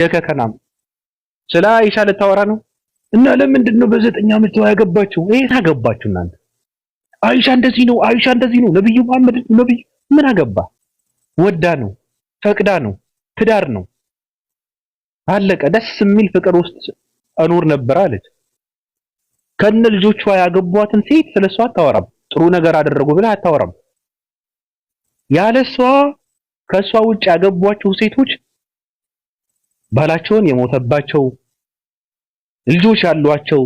የከከናም ስለ አይሻ ልታወራ ነው እና ለምንድን ነው በ9 ዓመት ያገባችሁ? ታገባችሁ እናንተ? አይሻ እንደዚህ ነው፣ አይሻ እንደዚህ ነው፣ ነብዩ መሐመድ ነብዩ ምን አገባ? ወዳ ነው፣ ፈቅዳ ነው፣ ትዳር ነው። አለቀ። ደስ የሚል ፍቅር ውስጥ እኖር ነበር አለች። ከነ ልጆቿ ያገቧትን ሴት ስለሷ አታወራም። ጥሩ ነገር አደረጉ ብላ አታወራም። ያለሷ ከሷ ውጭ ያገቧቸው ሴቶች ባላቸውን የሞተባቸው ልጆች ያሏቸው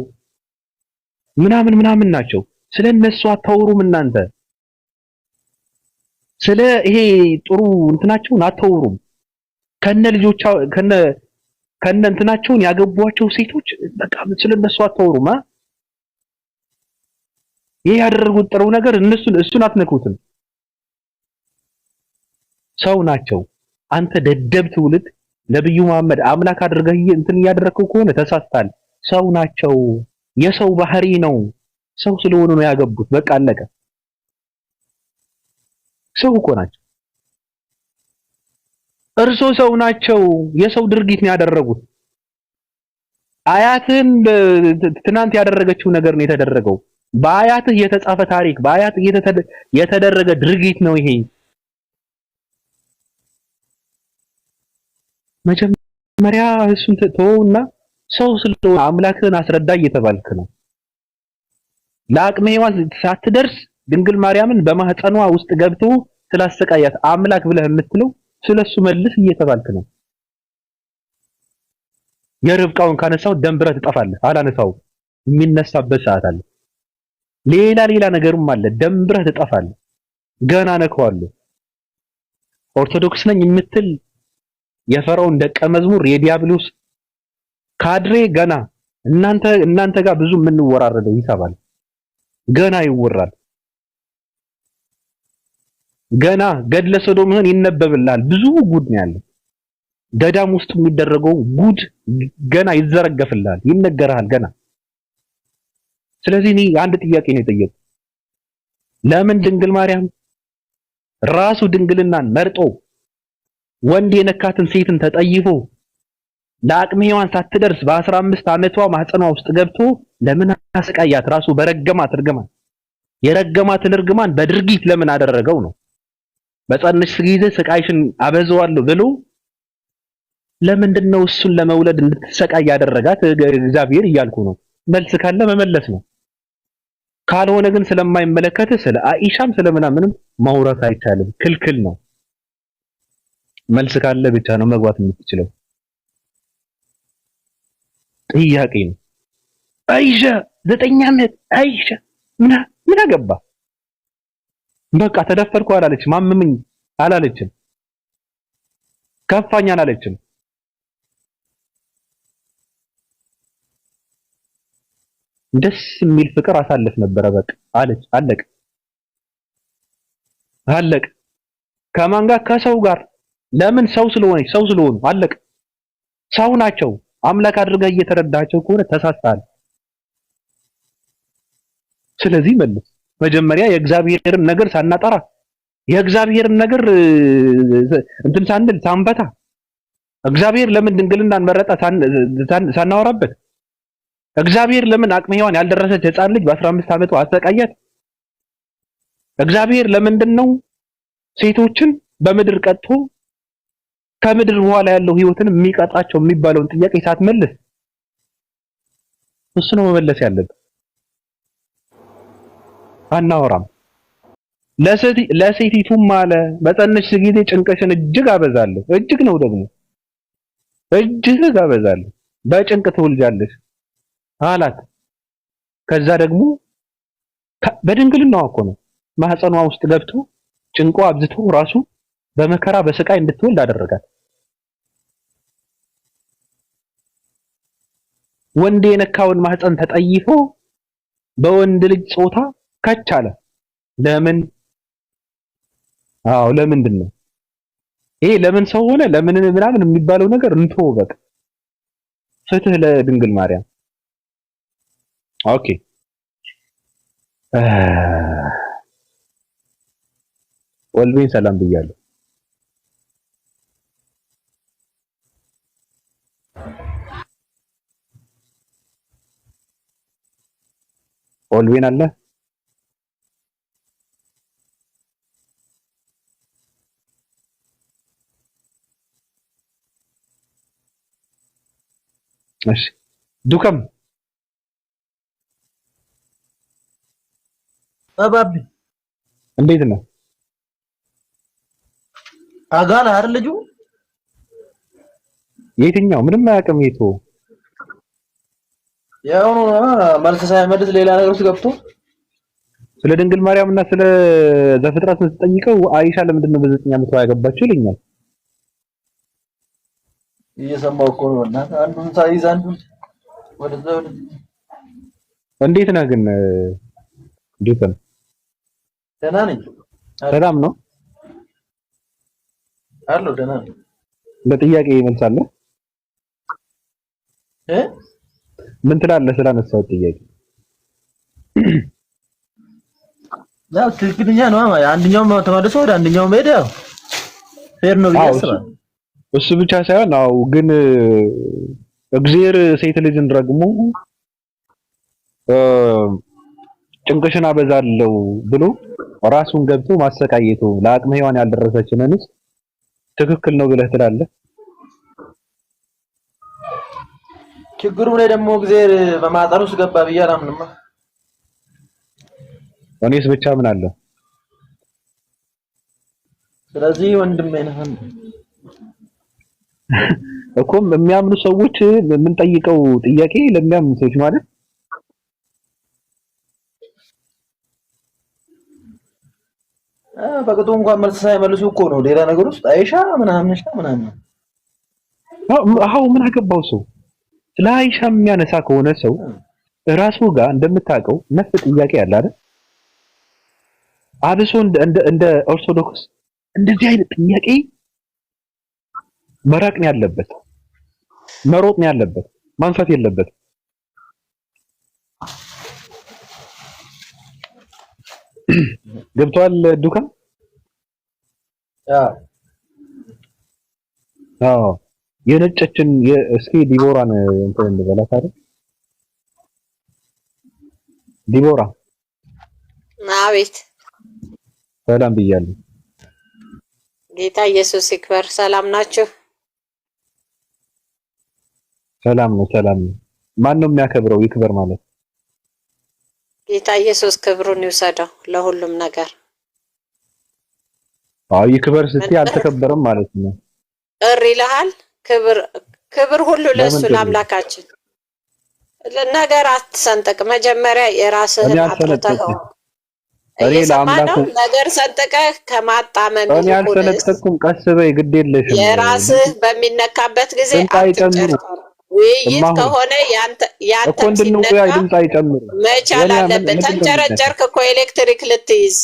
ምናምን ናቸው። ስለነሱ አታወሩም እናንተ። ስለ ይሄ ጥሩ እንትናቸውን አታወሩም። ከነ ልጆቿ ከነ እንትናቸውን ያገቧቸው ሴቶች በቃ ስለነሱ አታወሩም። ይሄ ያደረጉት ጥሩ ነገር እሱን አትነኩትም። ሰው ናቸው። አንተ ደደብ ትውልድ ነብዩ መሐመድ አምላክ አድርገህ እንትን ያደረከው ከሆነ ተሳስታል። ሰው ናቸው። የሰው ባህሪ ነው። ሰው ስለሆኑ ነው ያገቡት። በቃ አለቀ። ሰው እኮ ናቸው። እርሶ ሰው ናቸው። የሰው ድርጊት ነው ያደረጉት። አያትን ትናንት ያደረገችው ነገር ነው የተደረገው። በአያትህ የተጻፈ ታሪክ፣ በአያትህ የተደረገ ድርጊት ነው ይሄ። መጀመሪያ እሱን ተወውና ሰው ስለሆነ አምላክህን አስረዳ እየተባልክ ነው። ለአቅመ ሔዋን ሳትደርስ ድንግል ማርያምን በማህፀኗ ውስጥ ገብቶ ስላሰቃያት አምላክ ብለህ የምትለው ስለሱ መልስ እየተባልክ ነው። የርብቃውን ካነሳው ደንብረህ ትጠፋለህ። አላነሳው የሚነሳበት ሰዓት አለ። ሌላ ነገርም አለ። ደንብረህ ትጠፋለህ። ገና ነከዋለሁ። ኦርቶዶክስ ነኝ የምትል የፈርዖን ደቀ መዝሙር የዲያብሎስ ካድሬ ገና እናንተ ጋር ብዙ የምንወራረደው ይሳባል። ገና ይወራል። ገና ገድለ ሶዶምህን ይነበብልሃል። ብዙ ጉድ ነው ያለው። ገዳም ውስጥ የሚደረገው ጉድ ገና ይዘረገፍልሃል፣ ይነገርሃል ገና። ስለዚህ እኔ አንድ ጥያቄ ነው የጠየቁት። ለምን ድንግል ማርያም ራሱ ድንግልናን መርጦ ወንድ የነካትን ሴትን ተጠይፎ ለአቅመ ሔዋን ሳትደርስ በ15 ዓመቷ ማህፀኗ ውስጥ ገብቶ ለምን አሰቃያት? ራሱ በረገማት እርግማን የረገማትን እርግማን በድርጊት ለምን አደረገው ነው። በጸነስሽ ጊዜ ስቃይሽን አበዛዋለሁ ብሎ ለምንድን ነው እሱን ለመውለድ እንድትሰቃይ ያደረጋት እግዚአብሔር እያልኩ ነው። መልስ ካለ መመለስ ነው። ካልሆነ ግን ስለማይመለከት ስለ አኢሻም ስለምናምንም ማውራት አይቻልም፣ ክልክል ነው። መልስ ካለ ብቻ ነው መግባት የምትችለው። ጥያቄ ነው። አይሻ 9 ዓመት አይሻ ምን አገባ? በቃ ተደፈርኩ አላለችም። ማምምኝ አላለችም። ከፋኝ አላለችም። ደስ የሚል ፍቅር አሳልፍ ነበረ። በቃ አለች። አለቀ። ከማን ጋር? ከሰው ጋር። ለምን? ሰው ስለሆኑ አለቀ። ሰው ናቸው። አምላክ አድርገህ እየተረዳቸው ከሆነ ተሳስተሃል። ስለዚህ መልስ። መጀመሪያ የእግዚአብሔርን ነገር ሳናጠራ የእግዚአብሔርን ነገር እንትን ሳንል ሳንበታ እግዚአብሔር ለምን ድንግልናን መረጣ ሳናወራበት እግዚአብሔር ለምን አቅመ ሔዋን ያልደረሰች ሕፃን ልጅ በ15 ዓመቷ አሰቃያት? እግዚአብሔር ለምንድን ነው ሴቶችን በምድር ቀጥቶ ከምድር በኋላ ያለው ህይወትን የሚቀጣቸው የሚባለውን ጥያቄ ሳትመልስ እሱ ነው መመለስ ያለበት። አናወራም። ለሴቲቱም አለ በጸነሽ ጊዜ ጭንቀሽን እጅግ አበዛለሁ። እጅግ ነው ደግሞ እጅግ አበዛለሁ፣ በጭንቅ ትወልጃለሽ አላት። ከዛ ደግሞ በድንግልናዋ እኮ ነው ማህፀኗ ውስጥ ገብቶ ጭንቆ አብዝቶ ራሱ በመከራ በስቃይ እንድትወልድ አደረጋት። ወንድ የነካውን ማህፀን ተጠይፎ በወንድ ልጅ ጾታ ከቻለ ለምን? ለምንድን ነው ይሄ? ለምን ሰው ሆነ? ለምን ምናምን የሚባለው ነገር እንቶ በቃ ፍትህ ለድንግል ማርያም። ኦኬ ወልቤን ሰላም ብያለሁ። ኦልዌን አለ። እሺ ዱከም አባቢ እንዴት ነው? አጋላ አይደል ልጁ? የትኛው? ምንም አያውቅም። የቱ ያው መልስ ሳይመልስ ሌላ ነገር ውስጥ ገብቶ ስለ ድንግል ማርያም እና ስለ ዘፍጥረት ስትጠይቀው አይሻ ለምንድን ነው በዘጠኝ ዓመቷ ያገባችው ይለኛል። እየሰማው እኮ ነው። እና አንዱን ሳይዝ አንዱን ወደዛ ወደ እንዴት ነህ ግን ዱከም? ደህና ነኝ። ሰላም ነው አሎ ደህና ነኝ። ለጥያቄ መልሳለህ? ምን ትላለህ ስላነሳው ጥያቄ? ያው ትክክለኛ ነው። አንደኛው ተመልሶ ወደ አንደኛው ሄደ። ያው ፌር ነው ብዬ አስባለሁ። እሱ ብቻ ሳይሆን አው ግን እግዚአብሔር ሴት ልጅን ረግሞ ጭንቅሽን አበዛለው ብሎ ራሱን ገብቶ ማሰቃየቱ ለአቅመ ሔዋን ያልደረሰችን እንስ ትክክል ነው ብለህ ትላለህ? ችግሩ ላይ ደግሞ እግዚአብሔር በማጣሩ ውስጥ ገባ ብዬ አላምንማ። እኔስ ብቻ ምን አለ? ስለዚህ ወንድሜ ነህ እኮ የሚያምኑ ሰዎች የምንጠይቀው ጥያቄ ለሚያምኑ ሰዎች ማለት በቅጡ እንኳን መልስ ሳይመልሱ እኮ ነው ሌላ ነገር ውስጥ አይሻ ምናምን አዎ ምን አገባው ሰው ስለ አይሻ የሚያነሳ ከሆነ ሰው ራሱ ጋር እንደምታውቀው ነፍ ጥያቄ ያለ አይደል? አብሶ እንደ ኦርቶዶክስ እንደዚህ አይነት ጥያቄ መራቅ ነው ያለበት፣ መሮጥ ነው ያለበት፣ ማንሳት የለበት። ገብቷል ዱካ? አዎ የነጨችን እስኪ ዲቦራን እንትን እንበላት አይደል? ዲቦራ አቤት። ሰላም ብያለሁ። ጌታ ኢየሱስ ይክበር። ሰላም ናችሁ? ሰላም ነው፣ ሰላም ነው። ማን ነው የሚያከብረው? ይክበር ማለት ጌታ ኢየሱስ ክብሩን ይውሰደው ለሁሉም ነገር። አዎ ይክበር ስትይ አልተከበረም ማለት ነው። እሪ ይልሃል። ክብር ሁሉ ለሱ ለአምላካችን። ነገር አትሰንጥቅ። መጀመሪያ የራስህን አጥርተህ እየሰማነው ነገር ሰንጥቀህ ከማጣመም እኔ አልሰነጠቅኩም። ቀስ በይ ግድ የለሽም። የራስህ በሚነካበት ጊዜ አትጨርቅ። ውይይት ከሆነ ያንተ ሲነካ ድምፅ አይጨምሩ መቻል አለበት። ተንጨረጨርክ እኮ ኤሌክትሪክ ልትይዝ።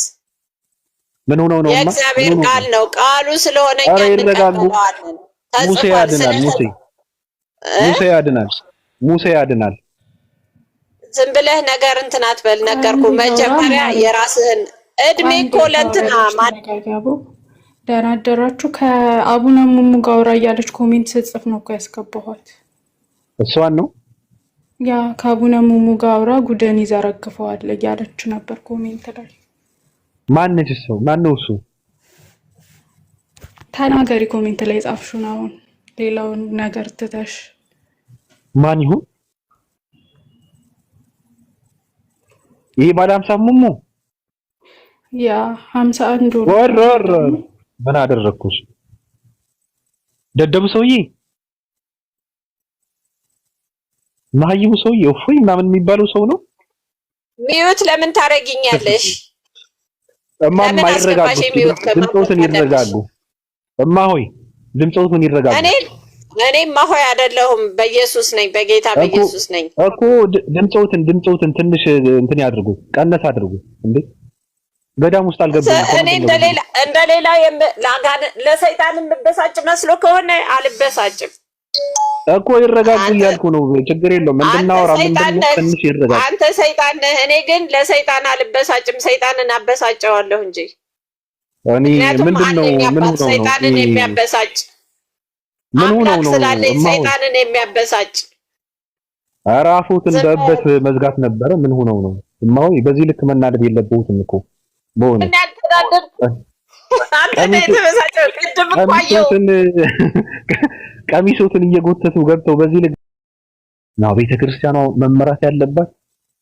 ምን ሆኖ ነው? የእግዚአብሔር ቃል ነው። ቃሉ ስለሆነ እኛ እንቀበለዋለን። ሙሴ ያድናል። ሙሴ ያድናል። ሙሴ ያድናል። ዝም ብለህ ነገር እንትን አትበል። ነገርኩ መጀመሪያ የራስህን እድሜ እኮ ለእንትና ማዳጋቡ ደህና አደራችሁ። ከአቡነ ሙሙ ጋር አውራ እያለች ኮሜንት ስትጽፍ ነው እኮ ያስገባኋት። እሷን ነው ያ ከአቡነ ሙሙ ጋር አውራ ጉደን ይዘረግፈዋል እያለች ነበር ኮሜንት ላይ። ማነች እሱ? ማነው እሱ? ተናገሪ ኮሜንት ላይ ጻፍሹን። አሁን ሌላውን ነገር ትተሽ ማን ይሁን? ይሄ ባለ 50 ሙሙ ያ 51 ወረረ ምን አደረኩሽ? ደደቡ ሰውዬ ማይቡ ሰውዬ እፎይ ምናምን የሚባለው ሰው ነው። ሚዩት ለምን ታረጊኛለሽ? እማማ ይረጋጉ። ድምፆትን ይረጋጉ። እማ ሆይ ድምፆትን ይረጋጉ። እኔማ ሆይ አይደለሁም፣ በኢየሱስ ነኝ፣ በጌታ በኢየሱስ ነኝ እኮ። ድምፆትን ትንሽ እንትን ያድርጉ፣ ቀነስ አድርጉ። እንዴ ገዳም ውስጥ አልገባም። እኔ እንደሌላ ለሰይጣን የምበሳጭ መስሎ ከሆነ አልበሳጭም እኮ። ይረጋጉ እያልኩ ነው። ችግር የለውም። እንድናወራ ትንሽ ይረጋጉ። አንተ ሰይጣን ነህ፣ እኔ ግን ለሰይጣን አልበሳጭም። ሰይጣንን አበሳጨዋለሁ እንጂ እኔ ምንድነው ምን ሆኖ ሰይጣንን የሚያበሳጭ ምን ሆነው አምላክ ነው ስላለኝ እማሆይ? ሰይጣንን የሚያበሳጭ ኧረ አፉትን በእበት መዝጋት ነበረ። ምን ሆነው ነው እማሆይ? በዚህ ልክ መናደድ የለብዎትም እኮ በእውነት። ምን ያልተዳደር አንተ ነው የተበሳጨው። ቅድም እኮ አየሁ ቀሚሶትን እየጎተቱ ገብተው በዚህ ልክ ነው ቤተክርስቲያኗ መመራት ያለባት።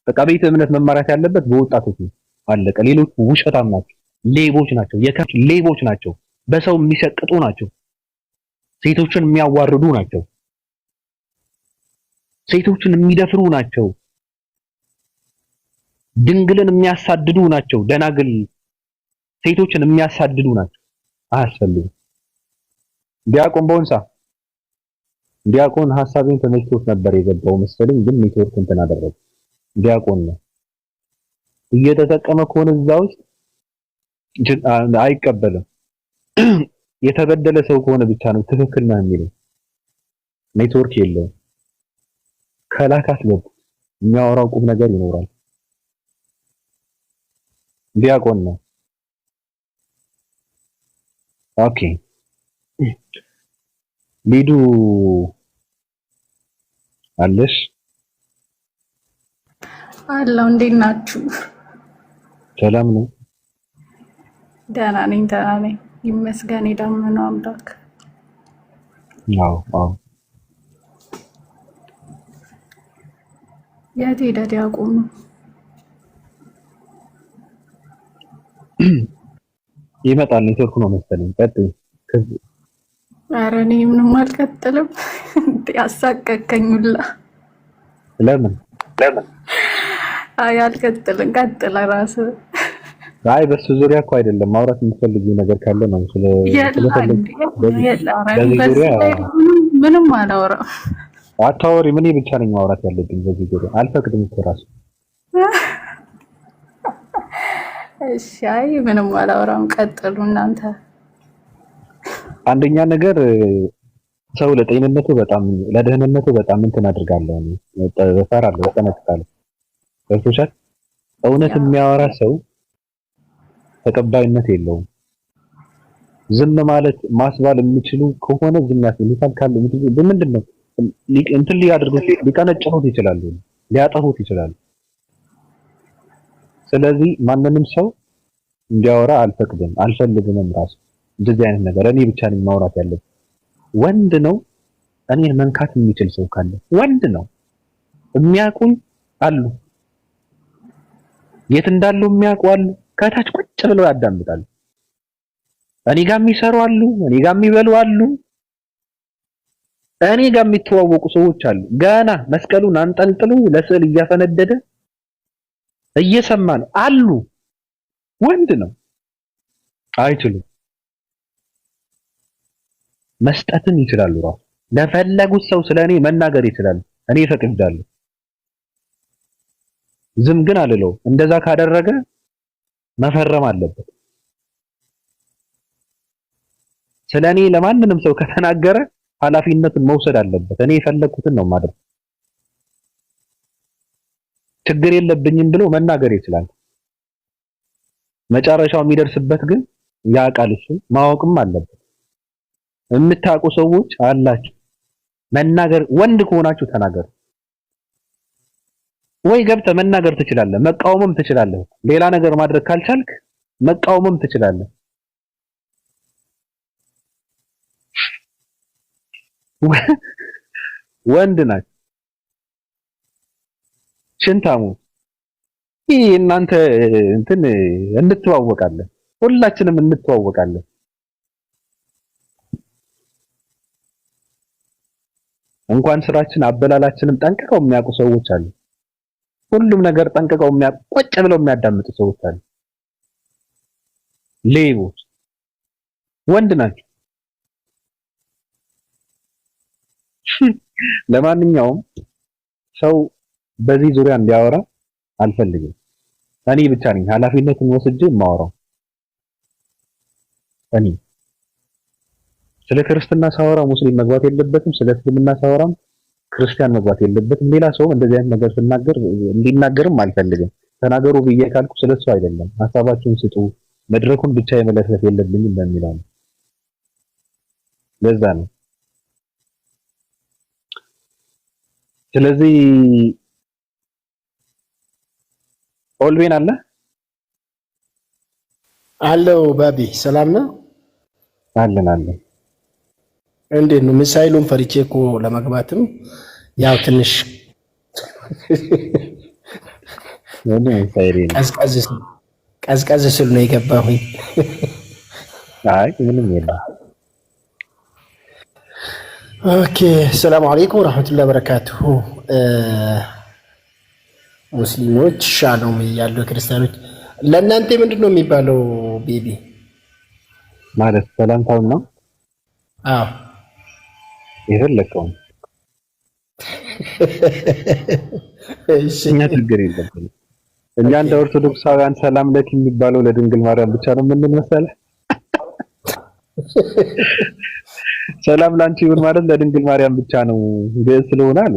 በቃ ቤተ እምነት መመራት ያለበት በወጣቶች ነው። አለቀ። ሌሎቹ ውሸታም ናቸው፣ ሌቦች ናቸው፣ የከፍ ሌቦች ናቸው፣ በሰው የሚሰቅጡ ናቸው፣ ሴቶችን የሚያዋርዱ ናቸው፣ ሴቶችን የሚደፍሩ ናቸው፣ ድንግልን የሚያሳድዱ ናቸው፣ ደናግል ሴቶችን የሚያሳድዱ ናቸው። አያስፈልግም። ዲያቆን ሐሳቤን ተመችቶት ነበር የገባው መሰለኝ፣ ግን ኔትወርክ እንትን አደረገ። ዲያቆን ነው እየተጠቀመ ከሆነ እዛ ውስጥ አይቀበልም። የተበደለ ሰው ከሆነ ብቻ ነው ትክክል ነው የሚለው። ኔትወርክ የለውም። ከላካት ገቡ የሚያወራው ቁም ነገር ይኖራል። ዲያቆን ነው። ኦኬ ሊዱ አለሽ? አለው። እንዴት ናችሁ? ሰላም ነው። ደህና ነኝ ይመስገን የዳመነው አምላክ። አዎ የት ሄደ ዲያቆኑ? ይመጣል። ኔትወርክ ነው መሰለኝ። ቀጥይ። ኧረ እኔ ምንም አልቀጥልም። ያሳቀቀኝ ሁላ። ለምን? አይ አልቀጥልም። ቀጥል እራስህ። አይ በሱ ዙሪያ እኮ አይደለም ማውራት የምትፈልጊው ነገር ካለ ነው። ምንም አላወራም። አታወሪም። እኔ ብቻ ነኝ ማውራት ያለብኝ በዚህ ዙሪያ። አልፈቅድም እኮ እራሱ። እሺ አይ ምንም አላወራም። ቀጥሉ እናንተ። አንደኛ ነገር ሰው ለጤንነቱ በጣም ለደህንነቱ በጣም እንትን አድርጋለሁ፣ እፈራለሁ፣ እጠነቀቃለሁ። ገብቶሻል? እውነት የሚያወራ ሰው ተቀባይነት የለውም። ዝም ማለት ማስባል የሚችሉ ከሆነ ዝም ያስሉታል። ካለ ምንድን ነው እንትን ሊያደርጉት ሊቀነጭኑት ይችላሉ፣ ሊያጠፉት ይችላሉ። ስለዚህ ማንንም ሰው እንዲያወራ አልፈቅድም፣ አልፈልግምም። ራሱ እንደዚህ አይነት ነገር እኔ ብቻ ነኝ ማውራት ያለብኝ። ወንድ ነው እኔን መንካት የሚችል ሰው ካለ ወንድ ነው። የሚያውቁኝ አሉ፣ የት እንዳለው የሚያውቁ አሉ። ከታች ቁጭ ብለው ያዳምጣሉ። እኔ ጋር የሚሰሩ አሉ፣ እኔ ጋር የሚበሉ አሉ፣ እኔ ጋር የሚተዋወቁ ሰዎች አሉ። ገና መስቀሉን አንጠልጥሉ ለስዕል እያፈነደደ እየሰማ ነው አሉ። ወንድ ነው። አይችሉም። መስጠትን ይችላሉ። ራሱ ለፈለጉት ሰው ስለኔ መናገር ይችላሉ። እኔ ፈቅዳለሁ። ዝም ግን አልለው። እንደዛ ካደረገ መፈረም አለበት። ስለኔ ለማንንም ሰው ከተናገረ ኃላፊነቱን መውሰድ አለበት። እኔ የፈለኩትን ነው ማድረግ። ችግር የለብኝም ብሎ መናገር ይችላል። መጨረሻው የሚደርስበት ግን ያውቃል። እሱ ማወቅም አለበት። የምታውቁ ሰዎች አላችሁ። መናገር ወንድ ከሆናችሁ ተናገሩ። ወይ ገብተህ መናገር ትችላለህ፣ መቃወምም ትችላለህ። ሌላ ነገር ማድረግ ካልቻልክ መቃወምም ትችላለህ። ወንድ ናችሁ። ሽንታሙ ይሄ እናንተ እንትን እንተዋወቃለን፣ ሁላችንም እንተዋወቃለን። እንኳን ስራችን አበላላችንም ጠንቅቀው የሚያውቁ ሰዎች አሉ። ሁሉም ነገር ጠንቅቀው የሚያውቁ ቁጭ ብለው የሚያዳምጡ ሰዎች አሉ። ሌቦች ወንድ ናቸው። ለማንኛውም ሰው በዚህ ዙሪያ እንዲያወራ አልፈልግም። እኔ ብቻ ነኝ ኃላፊነቱን ወስጄ የማወራው። እኔ ስለ ክርስትና ሳወራ ሙስሊም መግባት የለበትም፣ ስለ እስልምና ሳወራም ክርስቲያን መግባት የለበትም። ሌላ ሰውም እንደዚህ አይነት ነገር ስናገር እንዲናገርም አልፈልግም። ተናገሩ ብዬ ካልኩ ስለሱ አይደለም፣ ሐሳባችሁን ስጡ፣ መድረኩን ብቻ የመለሰት የለብኝም በሚለው ነው። ለዛ ነው ስለዚህ ኦልቤን አለው ባቢ ሰላም ነው አለን እንዴት ነው? ሚሳኤሉን ፈርቼ እኮ ለመግባትም ያው ትንሽ ቀዝቀዝ ስል ነው የገባሁኝ። አይ ምንም የለም። ኦኬ ሰላም አለይኩም ወራህመቱላሂ ወበረካቱሁ። ሙስሊሞች ሻሎም ያለው ክርስቲያኖች ለእናንተ ምንድን ነው የሚባለው? ቤቢ ማለት ሰላምታው ነው። አዎ የፈለከው እኛ ችግር የለብንም። እኛ እንደ ኦርቶዶክሳውያን ሰላም ለክ የሚባለው ለድንግል ማርያም ብቻ ነው የምንል መሰለህ? ሰላም ላንቺ ይሁን ማለት ለድንግል ማርያም ብቻ ነው ግዕዝ ስለሆነ አሉ።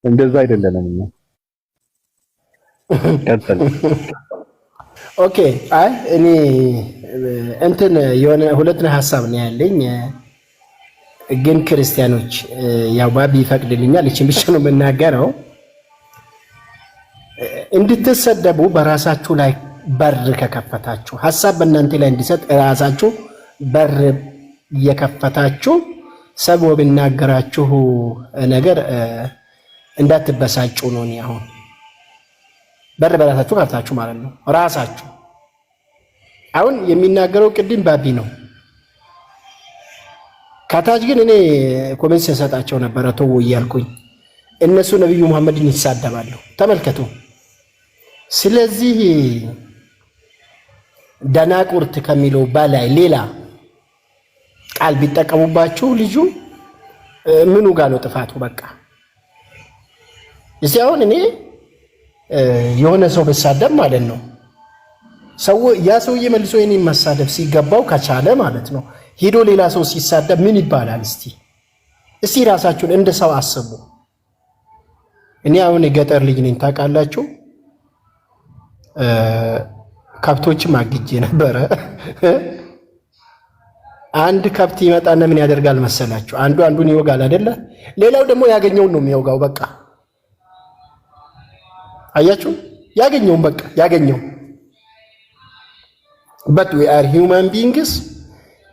እንደዛ አይደለንም እኛ። ቀጥል። ኦኬ አይ እኔ እንትን የሆነ ሁለት ሀሳብ ነው ያለኝ፣ ግን ክርስቲያኖች ያው ባቢ ይፈቅድልኛል እቺን ብቻ ነው የምናገረው። እንድትሰደቡ በራሳችሁ ላይ በር ከከፈታችሁ ሐሳብ በእናንተ ላይ እንዲሰጥ ራሳችሁ በር እየከፈታችሁ ሰው ቢናገራችሁ ነገር እንዳትበሳጩ ነው። አሁን በር በራሳችሁ ከፍታችሁ ማለት ነው። ራሳችሁ አሁን የሚናገረው ቅድም ባቢ ነው። ከታች ግን እኔ ኮሜንት ሰጣቸው ነበር ተው እያልኩኝ እነሱ ነብዩ መሐመድን ይሳደባሉ። ተመልከቱ። ስለዚህ ደናቁርት ከሚለው በላይ ሌላ ቃል ቢጠቀሙባችሁ ልጁ ምኑ ጋር ነው ጥፋቱ? በቃ እዚህ አሁን እኔ የሆነ ሰው በሳደብ ማለት ነው ያ ሰውዬ መልሶ የኔን መሳደብ ሲገባው ከቻለ ማለት ነው ሄዶ ሌላ ሰው ሲሳደብ ምን ይባላል? እስቲ ራሳችሁን እንደ ሰው አስቡ። እኔ አሁን የገጠር ልጅ ነኝ ታውቃላችሁ። ከብቶችም አግጄ ነበረ። አንድ ከብት ይመጣና ምን ያደርጋል መሰላችሁ? አንዱን ይወጋል አይደለ? ሌላው ደግሞ ያገኘውን ነው የሚወጋው። በቃ አያችሁ፣ ያገኘውን በቃ ያገኘው። but we are human beings,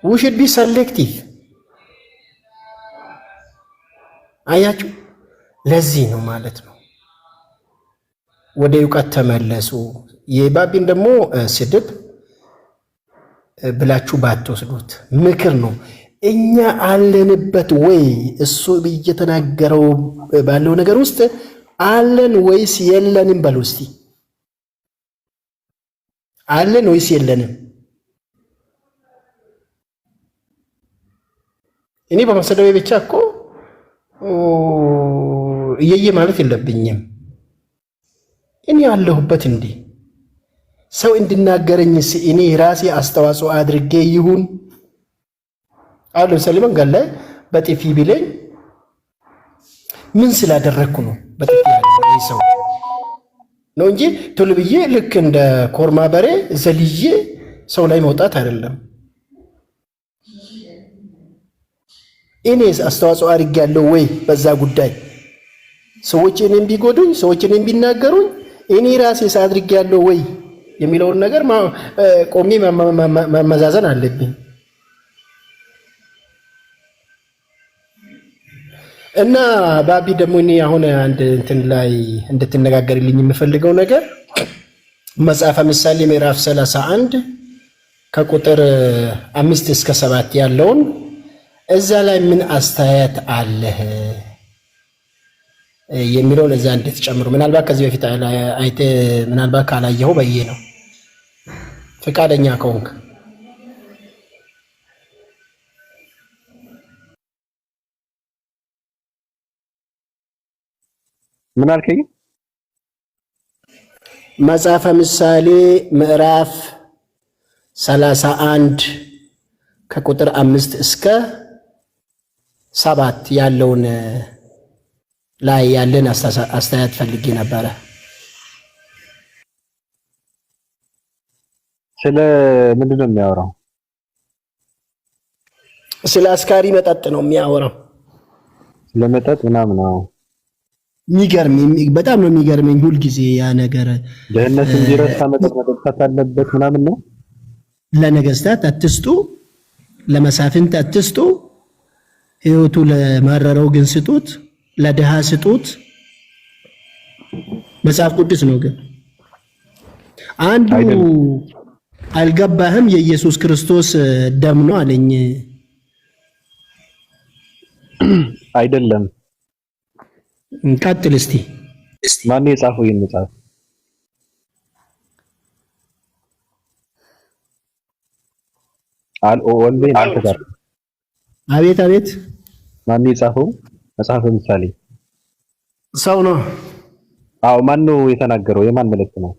we should be selective። አያችሁ፣ ለዚህ ነው ማለት ነው ወደ እውቀት ተመለሱ። የባቢን ደግሞ ስድብ ብላችሁ ባትወስዱት ምክር ነው። እኛ አለንበት ወይ እሱ እየተናገረው ባለው ነገር ውስጥ አለን ወይስ የለንም? በሉ እስቲ አለን ወይስ የለንም? እኔ በመሰደቤ ብቻ እኮ እየየ ማለት የለብኝም። እኔ ያለሁበት እንዴ ሰው እንድናገረኝስ እኔ ራሴ አስተዋጽኦ አድርጌ ይሁን? አሁን ለምሳሌ መንገድ ላይ በጥፊ ቢለኝ ምን ስላደረግኩ ነው በጥፊ ያለኝ ሰው ነው እንጂ ቶሎ ብዬ ልክ እንደ ኮርማ በሬ ዘልዬ ሰው ላይ መውጣት አይደለም። እኔስ አስተዋጽኦ አድርጌያለሁ ወይ በዛ ጉዳይ? ሰዎች እኔን ቢጎዱኝ፣ ሰዎች እኔን ቢናገሩኝ እኔ ራሴስ አድርጌያለሁ ወይ የሚለውን ነገር ቆሜ ማመዛዘን አለብኝ። እና ባቢ ደግሞ እኔ አሁን አንድ እንትን ላይ እንድትነጋገርልኝ የምፈልገው ነገር መጽሐፈ ምሳሌ ምዕራፍ 31 ከቁጥር 5 እስከ 7 ያለውን እዛ ላይ ምን አስተያየት አለህ የሚለውን እዛ እንድትጨምሩ። ምናልባት ከዚህ በፊት አይተ ምናልባት ካላየው በየ ነው ፈቃደኛ ከሆንክ ምን አልከኝ? መጽሐፈ ምሳሌ ምዕራፍ 31 ከቁጥር 5 እስከ 7 ያለውን ላይ ያለን አስተያየት ፈልጌ ነበረ። ስለ ምንድን ነው የሚያወራው? ስለ አስካሪ መጠጥ ነው የሚያወራው። ስለ መጠጥ ምናምን ነው። በጣም ነው የሚገርመኝ ሁል ጊዜ ያ ነገር። ደህንነት እንዲረሳ መጠጣት አለበት ምናምን ነው። ለነገስታት አትስጡ፣ ለመሳፍንት አትስጡ፣ ህይወቱ ለማረረው ግን ስጡት፣ ለድሃ ስጡት። መጽሐፍ ቅዱስ ነው። ግን አንዱ አልገባህም የኢየሱስ ክርስቶስ ደም ነው አለኝ። አይደለም። ቀጥል እስቲ። ማን የጻፈው ይሄን መጽሐፍ? ወልቤን አልተጋር። አቤት አቤት። ማን የጻፈው መጽሐፍ? ምሳሌ ሰው ነው። አዎ፣ ማን ነው የተናገረው? የማን መልእክት ነው?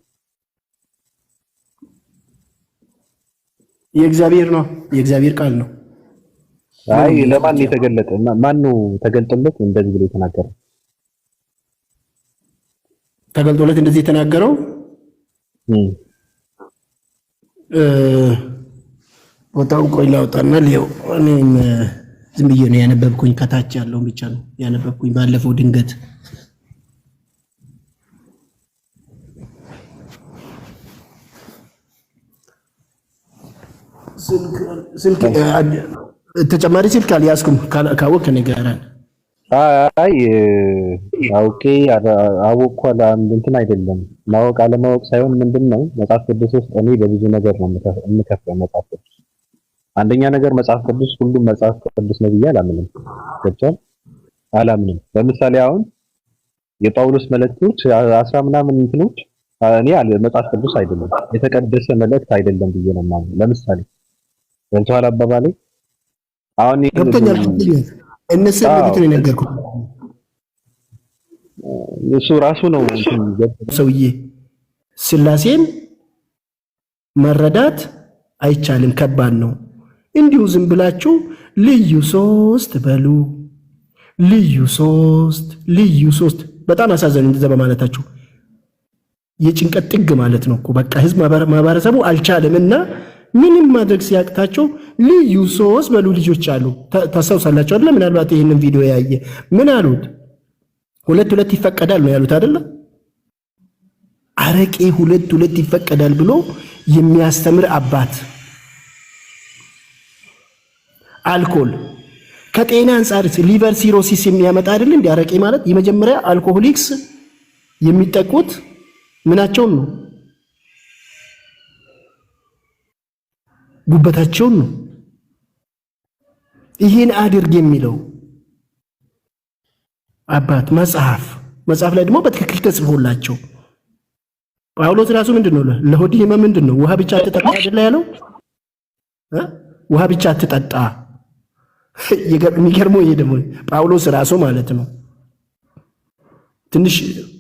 የእግዚአብሔር ነው። የእግዚአብሔር ቃል ነው። አይ ለማን የተገለጠ? ማን ነው ተገልጦለት እንደዚህ ብሎ የተናገረው? ተገልጦለት እንደዚህ የተናገረው ቦታው ቆይ ላውጣና ሊው እኔም ዝም ብዬ ነው ያነበብኩኝ። ከታች ያለው ብቻ ነው ያነበብኩኝ ባለፈው ድንገት ስልክ ተጨማሪ ስልክ አልያዝኩም። ካወቅህ ንገረን። አይ አውቄ አወቅኩ አንድ እንትን አይደለም። ማወቅ አለማወቅ ሳይሆን ምንድነው መጽሐፍ ቅዱስ ውስጥ እኔ በብዙ ነገር ነው የምከፍለው። መጽሐፍ ቅዱስ አንደኛ ነገር መጽሐፍ ቅዱስ ሁሉም መጽሐፍ ቅዱስ ነው ብዬ አላምንም። ገብቶሃል? አላምንም። ለምሳሌ አሁን የጳውሎስ መልእክቶች 10 ምናምን እንትኖች እኔ መጽሐፍ ቅዱስ አይደለም የተቀደሰ መልእክት አይደለም ብዬ ነው የማምነው። ለምሳሌ ገብቶሃል አባባሌ? አሁን ገብቶኛል። እነሱ ነው የነገርኩት። እሱ ራሱ ነው ሰውዬ ስላሴን መረዳት አይቻልም፣ ከባድ ነው። እንዲሁ ዝም ብላችሁ ልዩ ሶስት በሉ፣ ልዩ ሶስት በጣም አሳዘኑ። እንደዛ በማለታችሁ የጭንቀት ጥግ ማለት ነው እኮ በቃ ህዝብ ማህበረሰቡ አልቻለምና ምንም ማድረግ ሲያቅታቸው ልዩ ሶስት በሉ ልጆች አሉ። ታስታውሳላችሁ አይደል? ምናልባት ይሄንን ቪዲዮ ያየ ምን አሉት? ሁለት ይፈቀዳል ነው ያሉት አይደል? አረቄ ሁለት ይፈቀዳል ብሎ የሚያስተምር አባት። አልኮል ከጤና አንጻር ሊቨር ሲሮሲስ የሚያመጣ አይደል እንዴ? አረቄ ማለት የመጀመሪያ አልኮሆሊክስ የሚጠቁት ምናቸውን ነው? ጉበታቸውን ነው። ይህን አድርግ የሚለው አባት መጽሐፍ ላይ ደግሞ በትክክል ተጽፎላቸው ጳውሎስ ራሱ ምንድነው ለሆድ ህመም ምንድነው ውሃ ብቻ አትጠጣ አይደል ያለው? ውሃ ብቻ አትጠጣ። የሚገርመው ይሄ ደግሞ ጳውሎስ ራሱ ማለት ነው። ትንሽ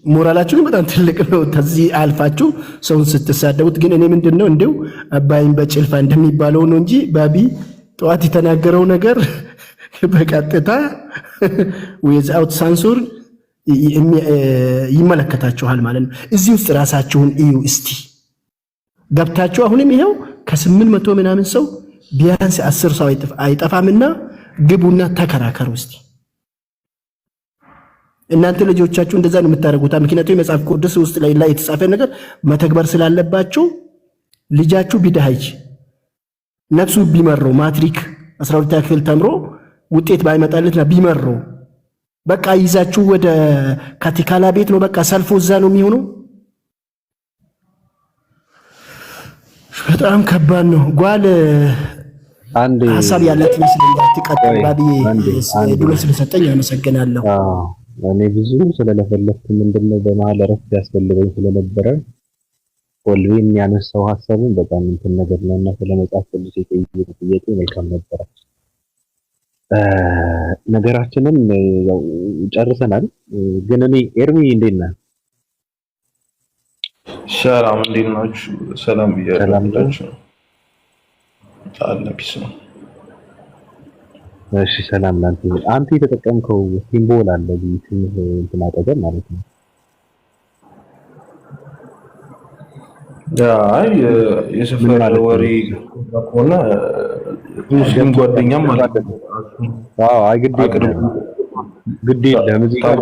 ሞራላችሁ በጣም ትልቅ ነው። ተዚህ አልፋችሁ ሰውን ስትሳደቡት ግን እኔ ምንድነው እንደው አባይን በጭልፋ እንደሚባለው ነው እንጂ ባቢ ጠዋት የተናገረው ነገር በቀጥታ ዊዝአውት ሳንሱር ይመለከታችኋል ማለት ነው። እዚህ ውስጥ ራሳችሁን እዩ እስቲ ገብታችሁ። አሁንም ይሄው ከ800 ምናምን ሰው ቢያንስ 10 ሰው አይጠፋምና ግቡና ተከራከሩ እስቲ። እናንተ ልጆቻችሁ እንደዛ ነው የምታደርጉት። ምክንያቱም የመጽሐፍ ቅዱስ ውስጥ ላይ የተጻፈ ነገር መተግበር ስላለባችሁ ልጃችሁ ቢዳሃጅ ነፍሱ ቢመረው ማትሪክ 12ኛ ክፍል ተምሮ ውጤት ባይመጣለትና ቢመረው በቃ ይዛችሁ ወደ ካቲካላ ቤት ነው በቃ ሰልፎ እዛ ነው የሚሆነው። በጣም ከባድ ነው። ጓል አንድ ሐሳብ ያላት ይመስለኛል። ተቀጥል ባቢዬ ድሎ ስለሰጠኝ አመሰግናለሁ። እኔ ብዙ ስለለፈለፍኩ ምንድነው በመሀል እረፍት ያስፈልገኝ ስለነበረ ወልቤን ያነሳው ሐሳቡን በጣም እንትን ነገር ነውና ስለመጽሐፍ ቅዱስ የጠየቁት ጥያቄ መልካም ነበር። ነገራችንን ያው ጨርሰናል። ግን እኔ ኤርሚ እንዴት ነህ? ሰላም እንዴት ናችሁ? ሰላም ብያለሁ። ፒስ ነው። እሺ ሰላም ላንተ። አንተ የተጠቀምከው ሲምቦል አለ ቢትም እንትን አጠገብ ማለት ነው። አይ የሰፈር ወሬ ሆነ ግን ጓደኛም ማለት ነው። አዎ አይግድ ግድ የለም እዚህ ጋር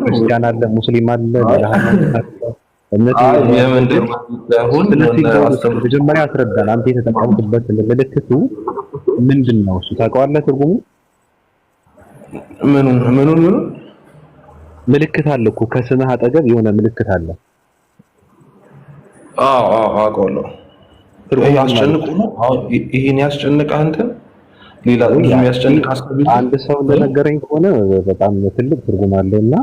ክርስቲያን አለ፣ ሙስሊም አለ፣ ሌላ መጀመሪያ አስረዳን። አንተ የተጠቀምክበት ምልክቱ ምንድን ነው? እሱ ታውቀዋለህ ትርጉሙ? ምኑን ምልክት አለ እኮ ከስምህ አጠገብ የሆነ ምልክት አለ። አውቀዋለሁ። ይሄን ያስጨንቅህ አንተ ሌላ የሚያስጨንቅህ አስከቢል አንድ ሰው እንደነገረኝ ከሆነ በጣም ትልቅ ትርጉም አለውና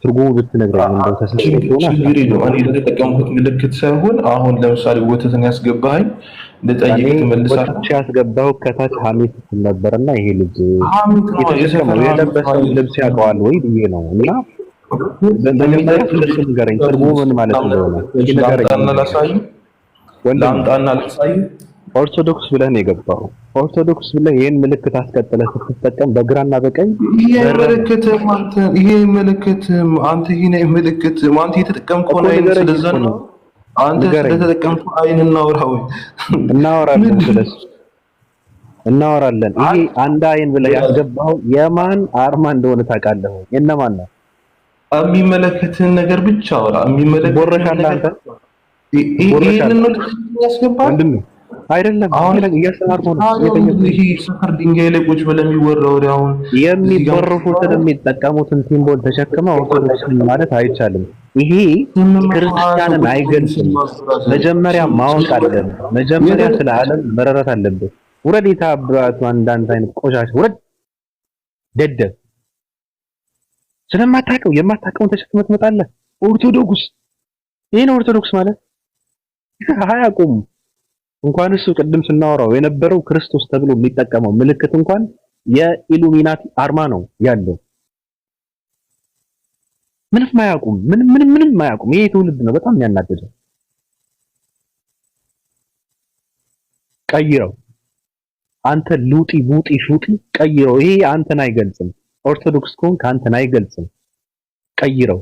ትርጉሙ ብትነግረኝ እንደው ተሰስቶ ነው። እኔ ለተጠቀምኩት ምልክት ሳይሆን አሁን ለምሳሌ ወተትን ያስገባኸኝ ለጠይቅ ትመልሳለህ። ያስገባው ከታች ሐሜት ነበርና ይሄ ልጅ የለበሰው ልብስ ያውቀዋል ወይ ብዬ ነው። እና በመጀመሪያ ስለሱ ንገረኝ ትርጉሙ ምን ማለት እንደሆነ ላምጣና ላሳይ። ኦርቶዶክስ ብለህ ነው የገባው። ኦርቶዶክስ ብለህ ይሄን ምልክት አስቀጥለህ ስትጠቀም በግራና በቀኝ ይሄ ምልክት አንተ የተጠቀምከው ነው። ስለዛ ነው አንተ ስለተጠቀምከው አይን እናወራለን። ይሄ አንድ አይን ብለህ ያስገባው የማን አርማ እንደሆነ ታውቃለህ? የነማን ነው? የሚመለከትን ነገር ብቻ አውራ። ቦረሻላ አንተ ይሄንን ነው ያስገባው ወንድም አይደለም። አሁን እያስተማርኩ ነው። ይሄ ሰፈር ድንጋይ ላይ ቁጭ ብለው የሚወራው አሁን የሚበርፉትን የሚጠቀሙትን ሲምቦል ተሸክመው ኦርቶዶክስ ማለት አይቻልም። ይሄ ክርስቲያንን አይገልጽም። መጀመሪያ ማወቅ አለብን። መጀመሪያ ስለ ዓለም መረዳት አለብን። ውረድ የታባቱ አንዳንድ አይነት ቆሻሻ ውረድ ደደብ። ስለማታውቀው የማታውቀውን ተሸክመህ ትመጣለህ። ኦርቶዶክስ ይሄ ነው ኦርቶዶክስ ማለት አያውቁም። እንኳን እሱ ቅድም ስናወራው የነበረው ክርስቶስ ተብሎ የሚጠቀመው ምልክት እንኳን የኢሉሚናቲ አርማ ነው ያለው። ምንም አያውቁም። ምንም አያውቁም። ይሄ ትውልድ ነው በጣም የሚያናድደው። ቀይረው አንተ ሉጢ ቡጢ ሹጢ ቀይረው። ይሄ አንተን አይገልጽም። ኦርቶዶክስ ከሆንክ አንተን አይገልጽም። ቀይረው።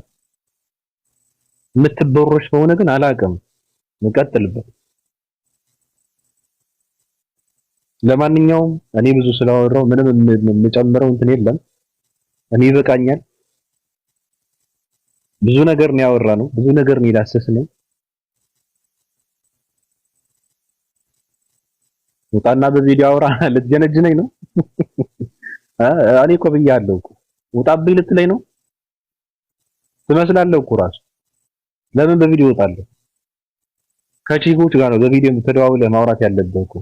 የምትበሮሽ ከሆነ ግን አላውቅም። እንቀጥልበት። ለማንኛውም እኔ ብዙ ስላወራው ምንም የምጨምረው እንትን የለም። እኔ ይበቃኛል። ብዙ ነገር ነው ያወራነው፣ ብዙ ነገር ነው የዳሰስነው። ውጣና በቪዲዮ አውራ ልትጀነጅነኝ ነው? እኔ እኮ ብያለሁ እኮ ውጣብኝ ልትለኝ ነው? ትመስላለህ እኮ ራሱ። ለምን በቪዲዮ እወጣለሁ? ከቺጎች ጋር ነው በቪዲዮ ተደዋውለህ ማውራት ያለብህ እኮ።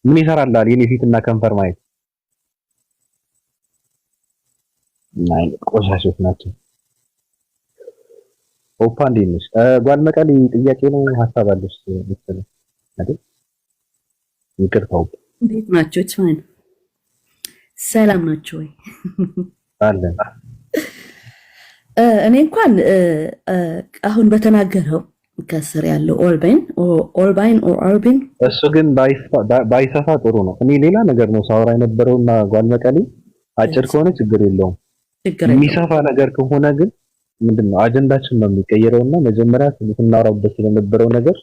ምን ይሰራልሃል የኔ ፊትና ከንፈር ማየት? ናይ ቆሻሾች ናቸው። ኦፓ እንዴት ነሽ? ጓልመቀሌ ጥያቄ ነው ሀሳብ አለሽ መሰለኝ አይደል? ይቅርታው እንዴት ናችሁ? ቻን ሰላም ናችሁ ወይ? አለን። እኔ እንኳን አሁን በተናገረው ከስር ያለው ኦልባይን እሱ ግን ባይሰፋ ጥሩ ነው። እኔ ሌላ ነገር ነው ሳወራ የነበረውና ጓልመቀሌ አጭር ከሆነ ችግር የለውም። የሚሰፋ ነገር ከሆነ ግን ምንድነው አጀንዳችን ነው የሚቀየረውና መጀመሪያ ስናወራበት ስለነበረው ነገር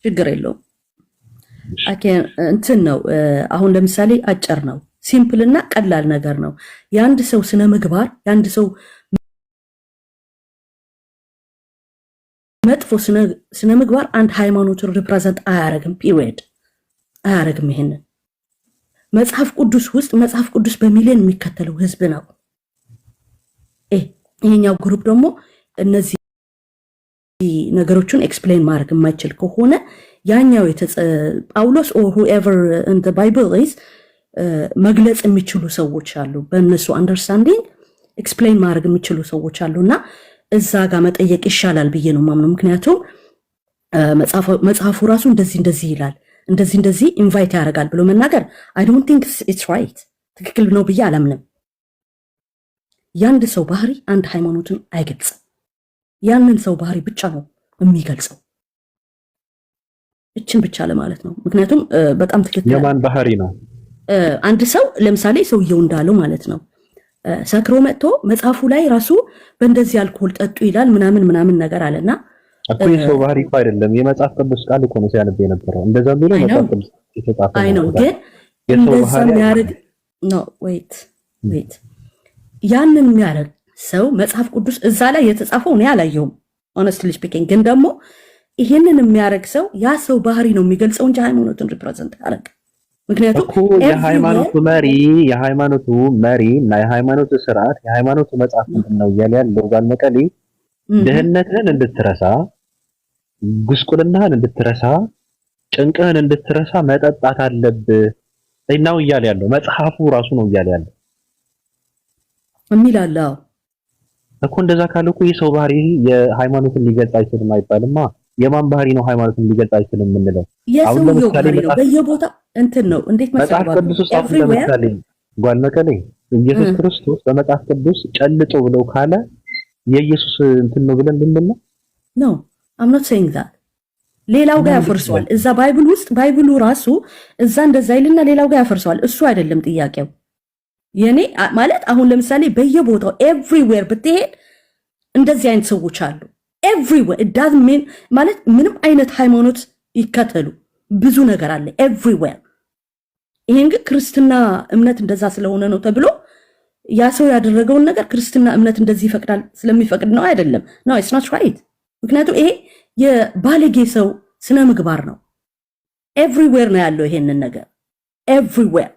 ችግር የለውም። እንትን ነው አሁን ለምሳሌ አጭር ነው፣ ሲምፕል እና ቀላል ነገር ነው። የአንድ ሰው ስነ ምግባር የአንድ ሰው መጥፎ ስነ ምግባር አንድ ሃይማኖትን ሪፕሬዘንት አያረግም። ፒሪየድ አያረግም። ይሄንን መጽሐፍ ቅዱስ ውስጥ መጽሐፍ ቅዱስ በሚሊዮን የሚከተለው ህዝብ ነው። ይሄኛው ግሩፕ ደግሞ እነዚህ ነገሮችን ኤክስፕሌን ማድረግ የማይችል ከሆነ ያኛው ጳውሎስ or whoever in the Bible is መግለጽ የሚችሉ ሰዎች አሉ። በእነሱ አንደርስታንዲንግ ኤክስፕሌን ማድረግ የሚችሉ ሰዎች አሉና እዛ ጋር መጠየቅ ይሻላል ብዬ ነው ማምነው። ምክንያቱም መጽሐፉ ራሱ እንደዚህ ይላል፣ እንደዚህ ኢንቫይት ያደርጋል ብሎ መናገር I don't think it's right ትክክል ነው ብዬ አላምንም። ያንድ ሰው ባህሪ አንድ ሃይማኖትን አይገልጽም። ያንን ሰው ባህሪ ብቻ ነው የሚገልጸው። እችን ብቻ ለማለት ነው። ምክንያቱም በጣም ትክክል የማን ባህሪ ነው? አንድ ሰው ለምሳሌ ሰውየው እንዳለው ማለት ነው ሰክሮ መጥቶ መጽሐፉ ላይ ራሱ በእንደዚህ አልኮል ጠጡ ይላል ምናምን ነገር አለና እኮ የሰው ባህሪ እኮ አይደለም የመጽሐፍ ቅዱስ ቃል እኮ ነው ሲያነብ የነበረው። እንደዛ ቢሆን መጽሐፍ ቅዱስ የተጻፈ ነው። ግን እንደዛ የሚያደርግ ነው። ዌት ያንን የሚያደርግ ሰው መጽሐፍ ቅዱስ እዛ ላይ የተጻፈው እኔ አላየሁም ሆነስትሊ ስፒኪንግ። ግን ደግሞ ይሄንን የሚያደርግ ሰው ያ ሰው ባህሪ ነው የሚገልጸው እንጂ ሃይማኖትን ሪፕሬዘንት ያደርግ። ምክንያቱም የሃይማኖቱ መሪ እና የሃይማኖቱ ስርዓት የሃይማኖቱ መጽሐፍ ምንድነው እያለ ያለው ባልመቀሌ ድህነትህን እንድትረሳ፣ ጉስቁልናህን እንድትረሳ፣ ጭንቅህን እንድትረሳ መጠጣት አለብህ ነው እያለ ያለው መጽሐፉ ራሱ ነው እያለ ያለው የሚላለው እኮ። እንደዛ ካለ እኮ የሰው ባህሪ የሃይማኖትን ሊገልጽ አይችልም አይባልማ። የማን ባህሪ ነው ሃይማኖትን ሊገልጽ አይችልም የምንለው? አሁን ለምሳሌ በየቦታው እንትን ነው እንዴት መጽሐፍ ቅዱስ ውስጥ አሁን ለምሳሌ ጓልመቀሌ ኢየሱስ ክርስቶስ በመጽሐፍ ቅዱስ ጨልጦ ብለው ካለ የኢየሱስ እንትን ነው ብለን ልንል ነው። I'm not saying that ሌላው ጋር ያፈርሰዋል። እዛ ባይብል ውስጥ ባይብሉ ራሱ እዛ እንደዛ ይልና ሌላው ጋር ያፈርሰዋል። እሱ አይደለም ጥያቄው። የኔ ማለት አሁን ለምሳሌ በየቦታው ኤቭሪዌር ብትሄድ እንደዚህ አይነት ሰዎች አሉ። ኤቭሪዌር it doesn't mean ማለት ምንም አይነት ሃይማኖት ይከተሉ ብዙ ነገር አለ ኤቭሪዌር። ይሄን ግን ክርስትና እምነት እንደዛ ስለሆነ ነው ተብሎ ያ ሰው ያደረገውን ነገር ክርስትና እምነት እንደዚህ ይፈቅዳል ስለሚፈቅድ ነው አይደለም። no it's not right። ምክንያቱም ይሄ የባለጌ ሰው ስነ ምግባር ነው። ኤቭሪዌር ነው ያለው ይሄንን ነገር ኤቭሪዌር።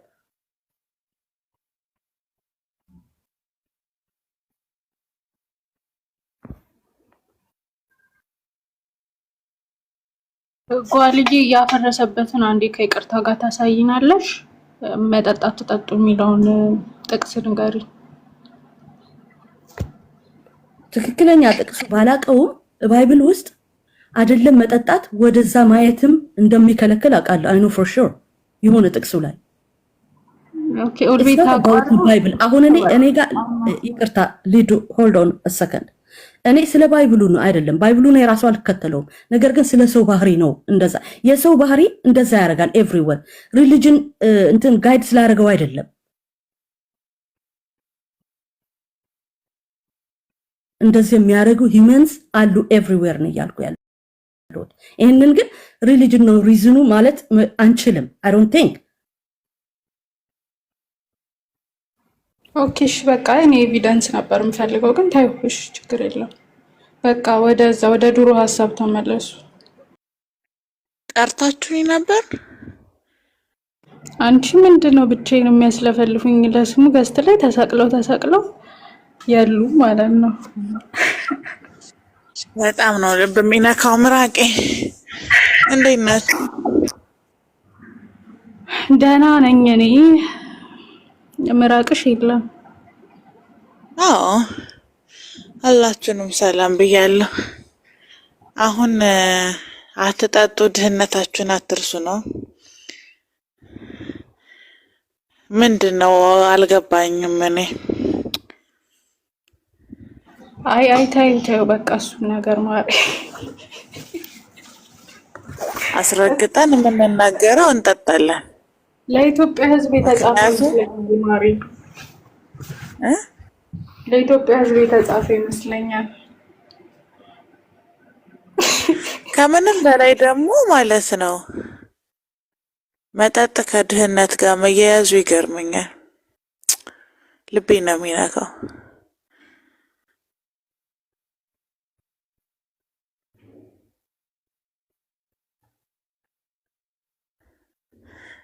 ጓልጂ ያፈረሰበትን አንዴ ከይቅርታ ጋር ታሳይናለሽ። መጠጣት ተጠጡ የሚለውን ጥቅስ ንገሪ። ትክክለኛ ጥቅሱ ባላቀውም ባይብል ውስጥ አይደለም መጠጣት ወደዛ ማየትም እንደሚከለክል አውቃለሁ። አይ ኖ ፎር ሹር የሆነ ጥቅሱ ላይ ኦኬ ኦልቤታ ባይብል አሁን እኔ ጋር ይቅርታ ሊዱ ሆልድ ኦን አ ሰከንድ። እኔ ስለ ባይብሉ ነው አይደለም ባይብሉን የራሱ አልከተለውም። ነገር ግን ስለ ሰው ባህሪ ነው እንደዛ። የሰው ባህሪ እንደዛ ያደርጋል ኤቭሪዌር። ሪሊጅን እንትን ጋይድ ስላደረገው አይደለም እንደዚህ የሚያደርጉ ሂውመንስ አሉ ኤቭሪዌር ነው ያልኩ ያለው። ይሄንን ግን ሪሊጅን ነው ሪዝኑ ማለት አንችልም። አይ ዶንት ቲንክ ኦኬ እሺ በቃ እኔ ኤቪደንስ ነበር የምፈልገው ግን ታይሆሽ ችግር የለም። በቃ ወደዛ ወደ ድሮ ሐሳብ ተመለሱ። ጠርታችሁኝ ነበር? አንቺ ምንድነው ብቻዬን የሚያስለፈልፉኝ? ለስሙ ገስት ላይ ተሰቅለው ያሉ ማለት ነው። በጣም ነው ልብ የሚነካው ምራቄ። እንዴት ነሽ? ደህና ነኝ እኔ። ምራቅሽ የለም? አዎ አላችሁንም ሰላም ብያለሁ። አሁን አትጠጡ ድህነታችሁን አትርሱ ነው። ምንድነው አልገባኝም እኔ። አይ ታዩ በቃ እሱ ነገር ማሪ አስረግጠን የምንናገረው እንጠጣለን። ለኢትዮጵያ ሕዝብ የተጻፈ ማሪ ለኢትዮጵያ ሕዝብ የተጻፈ ይመስለኛል። ከምንም በላይ ደግሞ ማለት ነው መጠጥ ከድህነት ጋር መያያዙ ይገርመኛል። ልቤ ነው የሚነካው።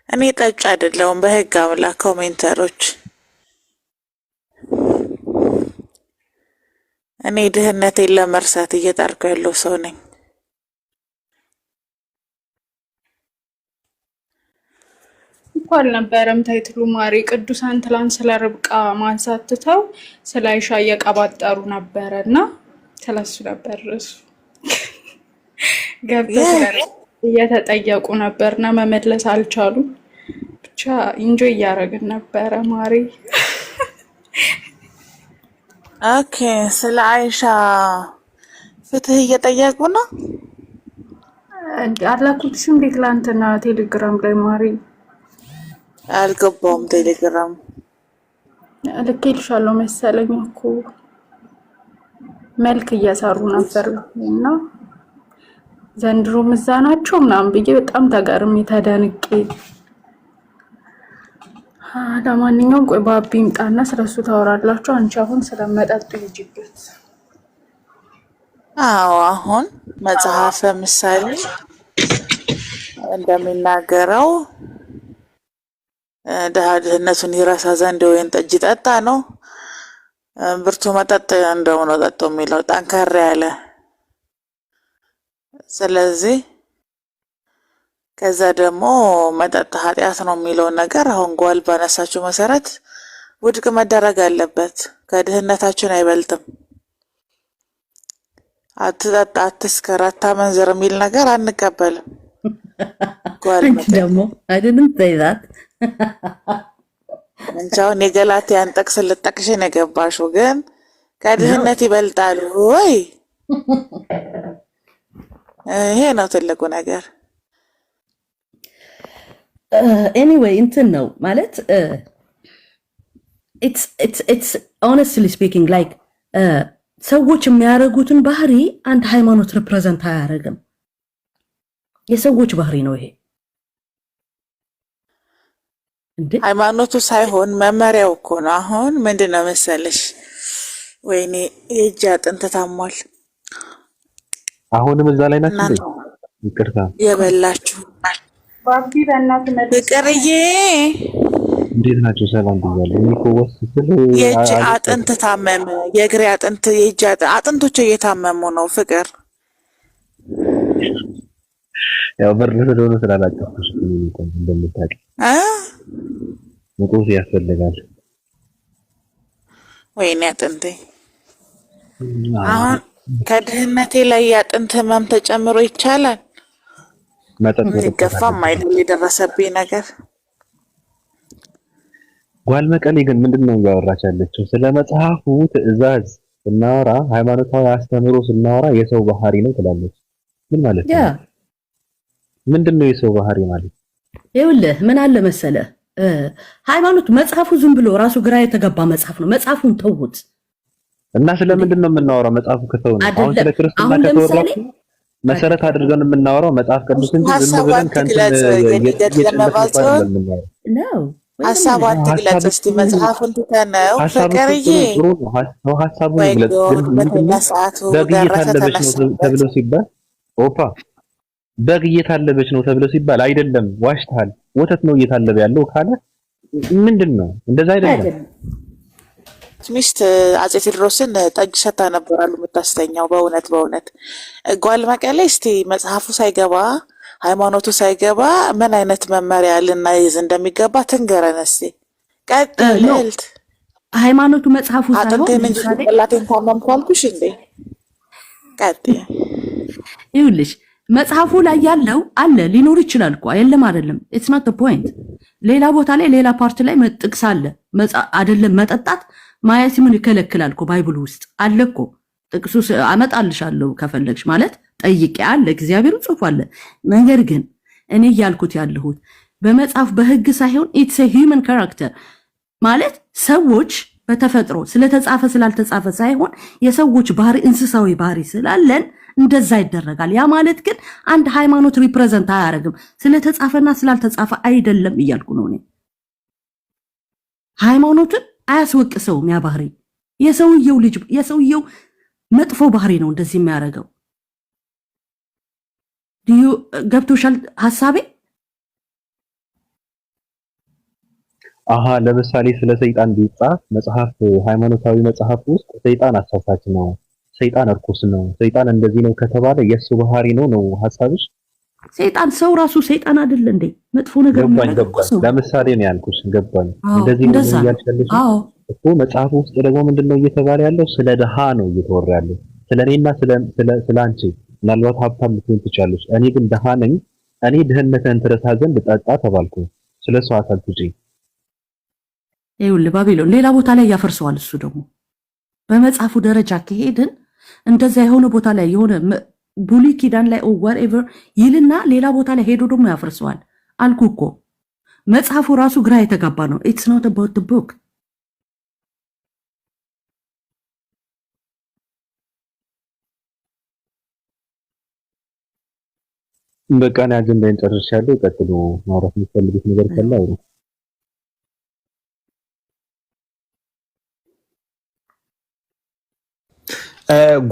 እኔ ጠጭ አይደለሁም በህግ አምላክ ኮሜንተሮች። እኔ ድህነቴን ለመርሳት እየጣርኩ ያለው ሰው ነኝ። እንኳን ነበረም ታይትሉ ማሪ ቅዱሳን ትላንት ስለ ርብቃ ማንሳት ትተው ስለ አይሻ እየቀባጠሩ ነበረና ስለሱ ነበር እሱ ገብተው እየተጠየቁ ነበርና መመለስ አልቻሉም። ብቻ ኢንጆይ እያደረግን ነበረ ማሪ። ኦኬ ስለ አይሻ ፍትህ እየጠየቁ ነው። አላኩልሽም እንዴት ትላንትና ቴሌግራም ላይ ማሪ? አልገባውም። ቴሌግራም ልኬልሻለሁ መሰለኝ እኮ መልክ እየሰሩ ነበርና ዘንድሮ ምዛ ናቸው ምናምን ብዬ በጣም ተገርሜ ተደንቄ ለማንኛውም ቆይ ባቢ ይምጣና ስለሱ ታወራላችሁ። አንቺ አሁን ስለመጠጡ ይጅበት። አዎ አሁን መጽሐፈ ምሳሌ እንደሚናገረው ድሃ ድህነቱን ይረሳ ዘንድ የወይን ጠጅ ይጠጣ ነው። ብርቱ መጠጥ እንደው ነው ጠጡ የሚለው ጠንከር ያለ። ስለዚህ ከዛ ደግሞ መጠጥ ኃጢአት ነው የሚለው ነገር አሁን ጓል ባነሳችሁ መሰረት ውድቅ መደረግ አለበት። ከድህነታችን አይበልጥም። አትጠጣ፣ አትስከር፣ አታመንዝር የሚል ነገር አንቀበልም። ጓል አንቺ ደግሞ I didn't say that. እንቻውን የገላትያን ጥቅስ ልጠቅሽ ነው የገባሽው፣ ግን ከድህነት ይበልጣል ወይ? ይሄ ነው ትልቁ ነገር። ኤኒዌይ እንትን ነው ማለት it's honestly speaking like ሰዎች የሚያደርጉትን ባህሪ አንድ ሃይማኖት ሪፕሬዘንት አያደርግም። የሰዎች ባህሪ ነው ይሄ። ሃይማኖቱ ሳይሆን መመሪያው እኮ ነው። አሁን ምንድነው መሰለሽ፣ ወይኔ የእጅ አጥንት ታሟል። አሁንም እዛ ላይ ናችሁ። ይቅርታ የበላችሁ ባቢ በእናትህ መልስ። ፍቅርዬ እንዴት ናቸው? ሰላም ብያለሁ። እኔ እኮ ወስስል የእጅ አጥንት ታመመ፣ የእግሬ አጥንት፣ የእጅ አጥንቶች እየታመሙ ነው። ፍቅር ያው በር ስለሆነ ስላላቀፍኩሽ እንደምታውቂ መቆስ ያስፈልጋል። ወይኔ አጥንቴ አሁን ከድህነቴ ላይ የአጥንት ህመም ተጨምሮ ይቻላል? ሊገፋም አይደል የደረሰብኝ ነገር። ጓል መቀሌ ግን ምንድነው እያወራች ያለችው? ስለ መጽሐፉ ትዕዛዝ ስናወራ፣ ሃይማኖታዊ አስተምሮ ስናወራ የሰው ባህሪ ነው ትላለች። ምን ማለት ነው? ምንድነው የሰው ባህሪ ማለት? ይኸውልህ ምን አለ መሰለህ፣ ሃይማኖት መጽሐፉ ዝም ብሎ ራሱ ግራ የተገባ መጽሐፍ ነው። መጽሐፉን ተውት እና ስለምንድን ነው የምናወራው? መጽሐፉ ከተው ነው አሁን ስለ ክርስትና ከተወራኩ መሰረት አድርገን የምናወራው መጽሐፍ ቅዱስ እንጂ ዝም ብለን ከንትን ነው። ሐሳቡን ትግለጽ እስቲ። መጽሐፉን ትተነው ፍቅርዬ ሐሳቡን ይግለጽ። በግ እየታለበች ነው ተብሎ ሲባል ኦፓ በግ እየታለበች ነው ተብሎ ሲባል አይደለም፣ ዋሽታል፣ ወተት ነው እየታለበ ያለው ካለ ምንድን ነው? እንደዛ አይደለም። ሚስት አጼ ቴዎድሮስን ጠጅ ሰታ ነበራሉ የምታስተኛው። በእውነት ጓል መቀሌ እስቲ መጽሐፉ ሳይገባ ሃይማኖቱ ሳይገባ ምን አይነት መመሪያ ልናይዝ እንደሚገባ ትንገረን እስቲ። ቀጥልት። ሃይማኖቱ መጽሐፉ ሳይሆን አጥንቴን እንጂ ጭንቅላቴን ታመምኩ አልኩሽ እንዴ? ቀጥል። ይኸውልሽ መጽሐፉ ላይ ያለው አለ ሊኖር ይችላል እኮ የለም አይደለም። ኢትስ ናት ዘ ፖይንት። ሌላ ቦታ ላይ ሌላ ፓርት ላይ ጥቅስ አለ አይደለም። መጠጣት ማየት ምን ይከለክላል እኮ ባይብሉ ውስጥ አለ እኮ ጥቅሱ። አመጣልሻለሁ ከፈለግሽ ማለት ጠይቄ አለ፣ እግዚአብሔር ጽሑፍ አለ። ነገር ግን እኔ እያልኩት ያለሁት በመጽሐፍ በህግ ሳይሆን ኢትስ ኤ ሂውመን ካራክተር ማለት ሰዎች በተፈጥሮ ስለተጻፈ ስላልተጻፈ ሳይሆን የሰዎች ባህሪ እንስሳዊ ባህሪ ስላለን እንደዛ ይደረጋል። ያ ማለት ግን አንድ ሃይማኖት ሪፕሬዘንት አያደርግም። ስለተጻፈና ስላልተጻፈ አይደለም እያልኩ ነው እኔ። ሃይማኖትን አያስወቅሰውም ያ ባህሪ። የሰውየው መጥፎ ባህሪ ነው እንደዚህ የሚያደርገው። ገብቶሻል ሐሳቤ? አሃ ለምሳሌ ስለ ሰይጣን ቢጻፍ መጽሐፍ፣ ሃይማኖታዊ መጽሐፍ ውስጥ ሰይጣን አሳሳች ነው፣ ሰይጣን እርኩስ ነው፣ ሰይጣን እንደዚህ ነው ከተባለ የሱ ባህሪ ነው ሐሳብሽ? ሰይጣን ሰው ራሱ ሰይጣን አይደል እንዴ? መጥፎ ነገር ነው። ለምሳሌ ነው ያልኩሽ። ገባኝ። እንደዚህ ነው ያልፈልሽ እኮ መጽሐፍ ውስጥ ደግሞ ምንድነው እየተባለ ያለው? ስለ ድሃ ነው እየተወራ ያለው። ስለኔና ስለ አንቺ ምናልባት ሀብታም ልትሆን ትችላለሽ፣ እኔ ግን ድሃ ነኝ፣ እኔ ድህነትን ትረሳ ዘንድ ጠጣ ተባልኩ። ስለሱ አታልኩጂ። ይኸውልህ ባቢሎን ሌላ ቦታ ላይ ያፈርሰዋል። እሱ ደግሞ በመጽሐፉ ደረጃ ከሄድን እንደዛ የሆነ ቦታ ላይ የሆነ ብሉይ ኪዳን ላይ whatever ይልና ሌላ ቦታ ላይ ሄዶ ደግሞ ያፈርሰዋል። አልኩ እኮ መጽሐፉ ራሱ ግራ የተጋባ ነው። it's not about the book። በቃ እኔ አጀንዳዬን ጨርሻለሁ። ቀጥሎ ማውራት የምትፈልጉት ነገር ካለ አውሩ።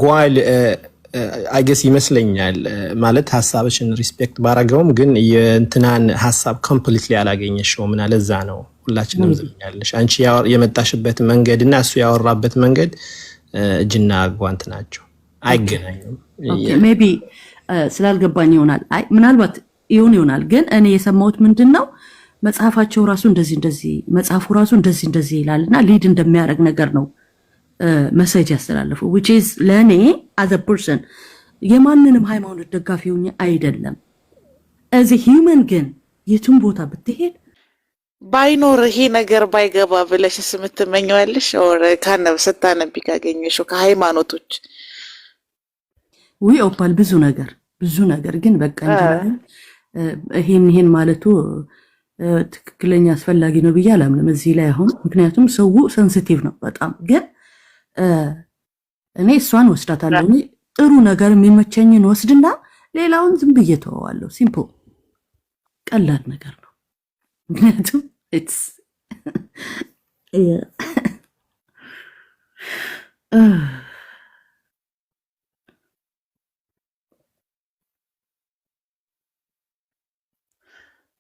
ጓል አይገስ ይመስለኛል ማለት ሐሳብሽን ሪስፔክት ባረገውም ግን የእንትናን ሐሳብ ኮምፕሊትሊ አላገኘሽውም እና ለዛ ነው ሁላችንም ዝም ያለሽ። አንቺ የመጣሽበት መንገድና እሱ ያወራበት መንገድ እጅና ጓንት ናቸው፣ አይገናኙም። ኦኬ ሜቢ ስላልገባኝ ይሆናል። አይ ምናልባት ይሆናል ግን እኔ የሰማሁት ምንድነው መጽሐፋቸው ራሱ እንደዚህ መጽሐፉ ራሱ እንደዚህ ይላልና ሊድ እንደሚያደርግ ነገር ነው መሰጅ ያስተላልፈው which is ለኔ as a person የማንንም ሃይማኖት ደጋፊ ሆኜ አይደለም as a human ግን የቱን ቦታ ብትሄድ ባይኖር ይሄ ነገር ባይገባ ብለሽ ስምትመኛለሽ ኦር ካነብ ስታነብ ካገኘሽው ከሃይማኖቶች ወይ ኦፓል ብዙ ነገር ግን በቃ እንጂ ይሄን ማለቱ ትክክለኛ አስፈላጊ ነው ብዬ አላምንም እዚህ ላይ አሁን ምክንያቱም ሰው ሴንሲቲቭ ነው በጣም ግን እኔ እሷን ወስዳታለሁ ጥሩ ነገር የሚመቸኝን ወስድና ሌላውን ዝም ብዬ ተዋዋለሁ ሲምፕል ቀላል ነገር ነው ምክንያቱም it's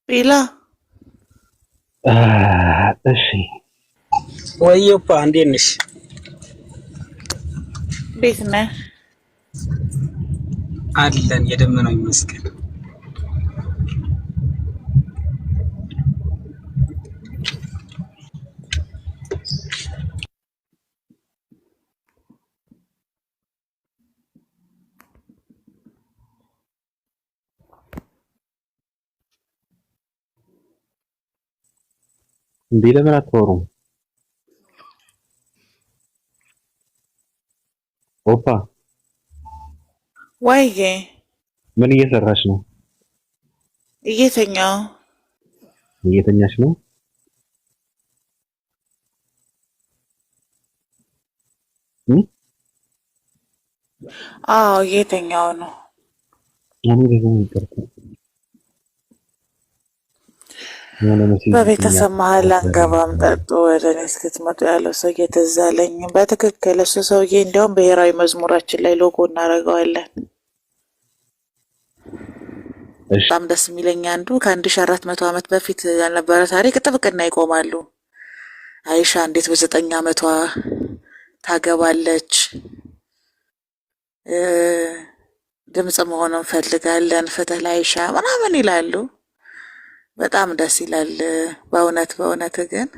ቢላ እሺ ወይዮፓ እንዴት ነሽ? ቤት ነህ? አለን የደመናው ይመስገን። እንዴ ለምን አትወሩም? ኦፓ ወይዬ ምን እየሰራሽ ነው? እየተኛሽ ነው? አዎ እየተኛው ነው። እኔ ደግሞ ይቀርታ በቤተሰብ መሀል አንገባም ጠጡ ወደ እኔ እስክትመጡ ያለው ሰው እየተዛለኝ በትክክል እሱ ሰውዬ እንዲያውም ብሔራዊ መዝሙራችን ላይ ሎጎ እናደርገዋለን። በጣም ደስ የሚለኝ አንዱ ከ1400 ዓመት በፊት ያልነበረ ታሪክ ጥብቅና ይቆማሉ። አይሻ እንዴት በ9 ዓመቷ ታገባለች? ድምጽ መሆን እንፈልጋለን፣ ፍትህ ለአይሻ ምናምን ይላሉ። በጣም ደስ ይላል በእውነት ግን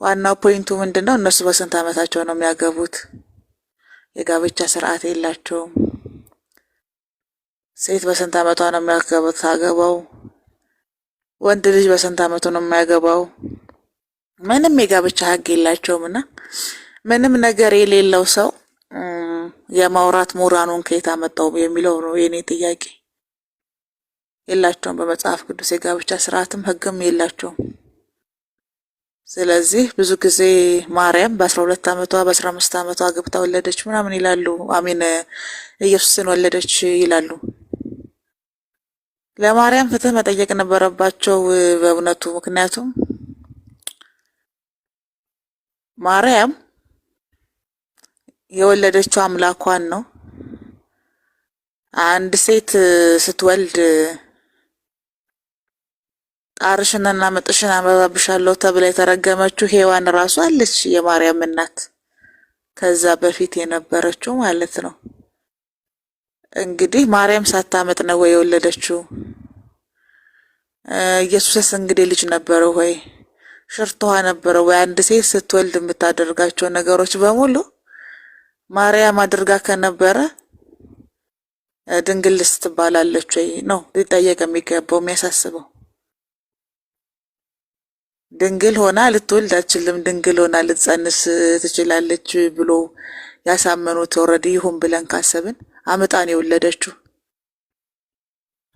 ዋናው ፖይንቱ ምንድነው? እነሱ በስንት ዓመታቸው ነው የሚያገቡት? የጋብቻ ስርዓት የላቸውም። ሴት በስንት ዓመቷ ነው የሚያገባው? ወንድ ልጅ በስንት ዓመቱ ነው የሚያገባው? ምንም የጋብቻ ህግ የላቸውምና ምንም ነገር የሌለው ሰው የማውራት ሞራኑን ከየት አመጣው የሚለው ነው የኔ ጥያቄ። የላቸውም በመጽሐፍ ቅዱስ የጋብቻ ስርዓትም ህግም የላቸውም። ስለዚህ ብዙ ጊዜ ማርያም በ12 ዓመቷ በ15 ዓመቷ አግብታ ወለደች ምናምን ይላሉ። አሜን ኢየሱስን ወለደች ይላሉ። ለማርያም ፍትህ መጠየቅ ነበረባቸው በእውነቱ። ምክንያቱም ማርያም የወለደችው አምላኳን ነው። አንድ ሴት ስትወልድ ጣርሽንና መጥሽን አመባብሻለሁ ተብላ የተረገመችው ሔዋን ራሷ አለች፣ የማርያም እናት ከዛ በፊት የነበረችው ማለት ነው። እንግዲህ ማርያም ሳታመጥ ነው ወይ የወለደችው? ኢየሱስስ እንግዲህ ልጅ ነበረው ወይ? ሽርቷ ነበረው ወይ? አንድ ሴት ስትወልድ የምታደርጋቸው ነገሮች በሙሉ ማርያም አድርጋ ከነበረ ድንግልስ ትባላለች ወይ ነው ሊጠየቅ የሚገባው የሚያሳስበው። ድንግል ሆና ልትወልድ አትችልም፣ ድንግል ሆና ልትጸንስ ትችላለች ብሎ ያሳመኑት ኦልሬዲ ይሁን ብለን ካሰብን አመጣን የወለደችው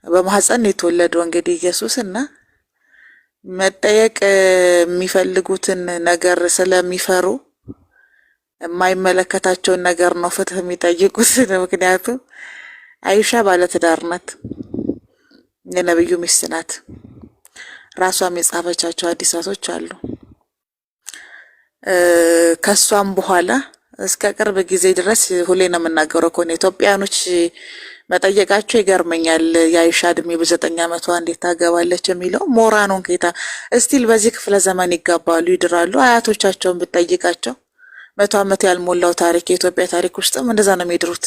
በማህፀን የተወለደው እንግዲህ ኢየሱስ እና መጠየቅ የሚፈልጉትን ነገር ስለሚፈሩ የማይመለከታቸውን ነገር ነው ፍትህ የሚጠይቁት። ምክንያቱም አይሻ ባለትዳር ናት፣ የነብዩ ሚስት ናት። ራሷም የጻፈቻቸው ሐዲሳቶች አሉ። ከሷም በኋላ እስከ ቅርብ ጊዜ ድረስ ሁሌ ነው የምናገረው እኮ ኢትዮጵያኖች መጠየቃቸው ይገርመኛል። የአይሻ እድሜ በ9 ዓመቷ እንዴት ታገባለች የሚለው ሞራኑን ጌታ እስቲል በዚህ ክፍለ ዘመን ይጋባሉ፣ ይድራሉ። አያቶቻቸውን ብትጠይቃቸው 100 ዓመት ያልሞላው ታሪክ የኢትዮጵያ ታሪክ ውስጥም እንደዛ ነው የሚድሩት።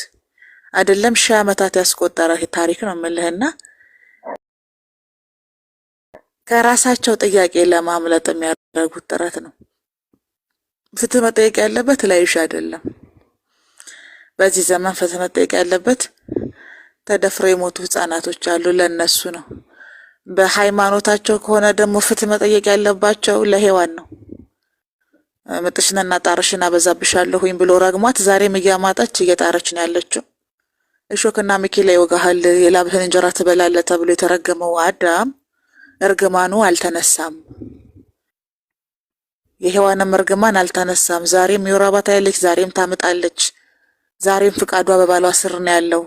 አይደለም 1000 ዓመታት ያስቆጠረ ታሪክ ነው የምልህና ከራሳቸው ጥያቄ ለማምለጥ የሚያደርጉት ጥረት ነው። ፍትህ መጠየቅ ያለበት ለአይሻ አይደለም። በዚህ ዘመን ፍትህ መጠየቅ ያለበት ተደፍረው የሞቱ ህፃናቶች አሉ፣ ለነሱ ነው። በሃይማኖታቸው ከሆነ ደግሞ ፍትህ መጠየቅ ያለባቸው ለሔዋን ነው። ምጥሽንና ጣርሽን አበዛብሻለሁኝ ብሎ ረግሟት ዛሬም እያማጠች እየጣረች ነው ያለችው። እሾክና ሚኪላ ይወጋሃል የላብህን እንጀራ ትበላለህ ተብሎ የተረገመው አዳም እርግማኑ አልተነሳም። የሔዋንም እርግማን አልተነሳም። ዛሬም የወር አበባ ታያለች፣ ዛሬም ታምጣለች፣ ዛሬም ፍቃዷ በባሏ ስር ነው ያለው።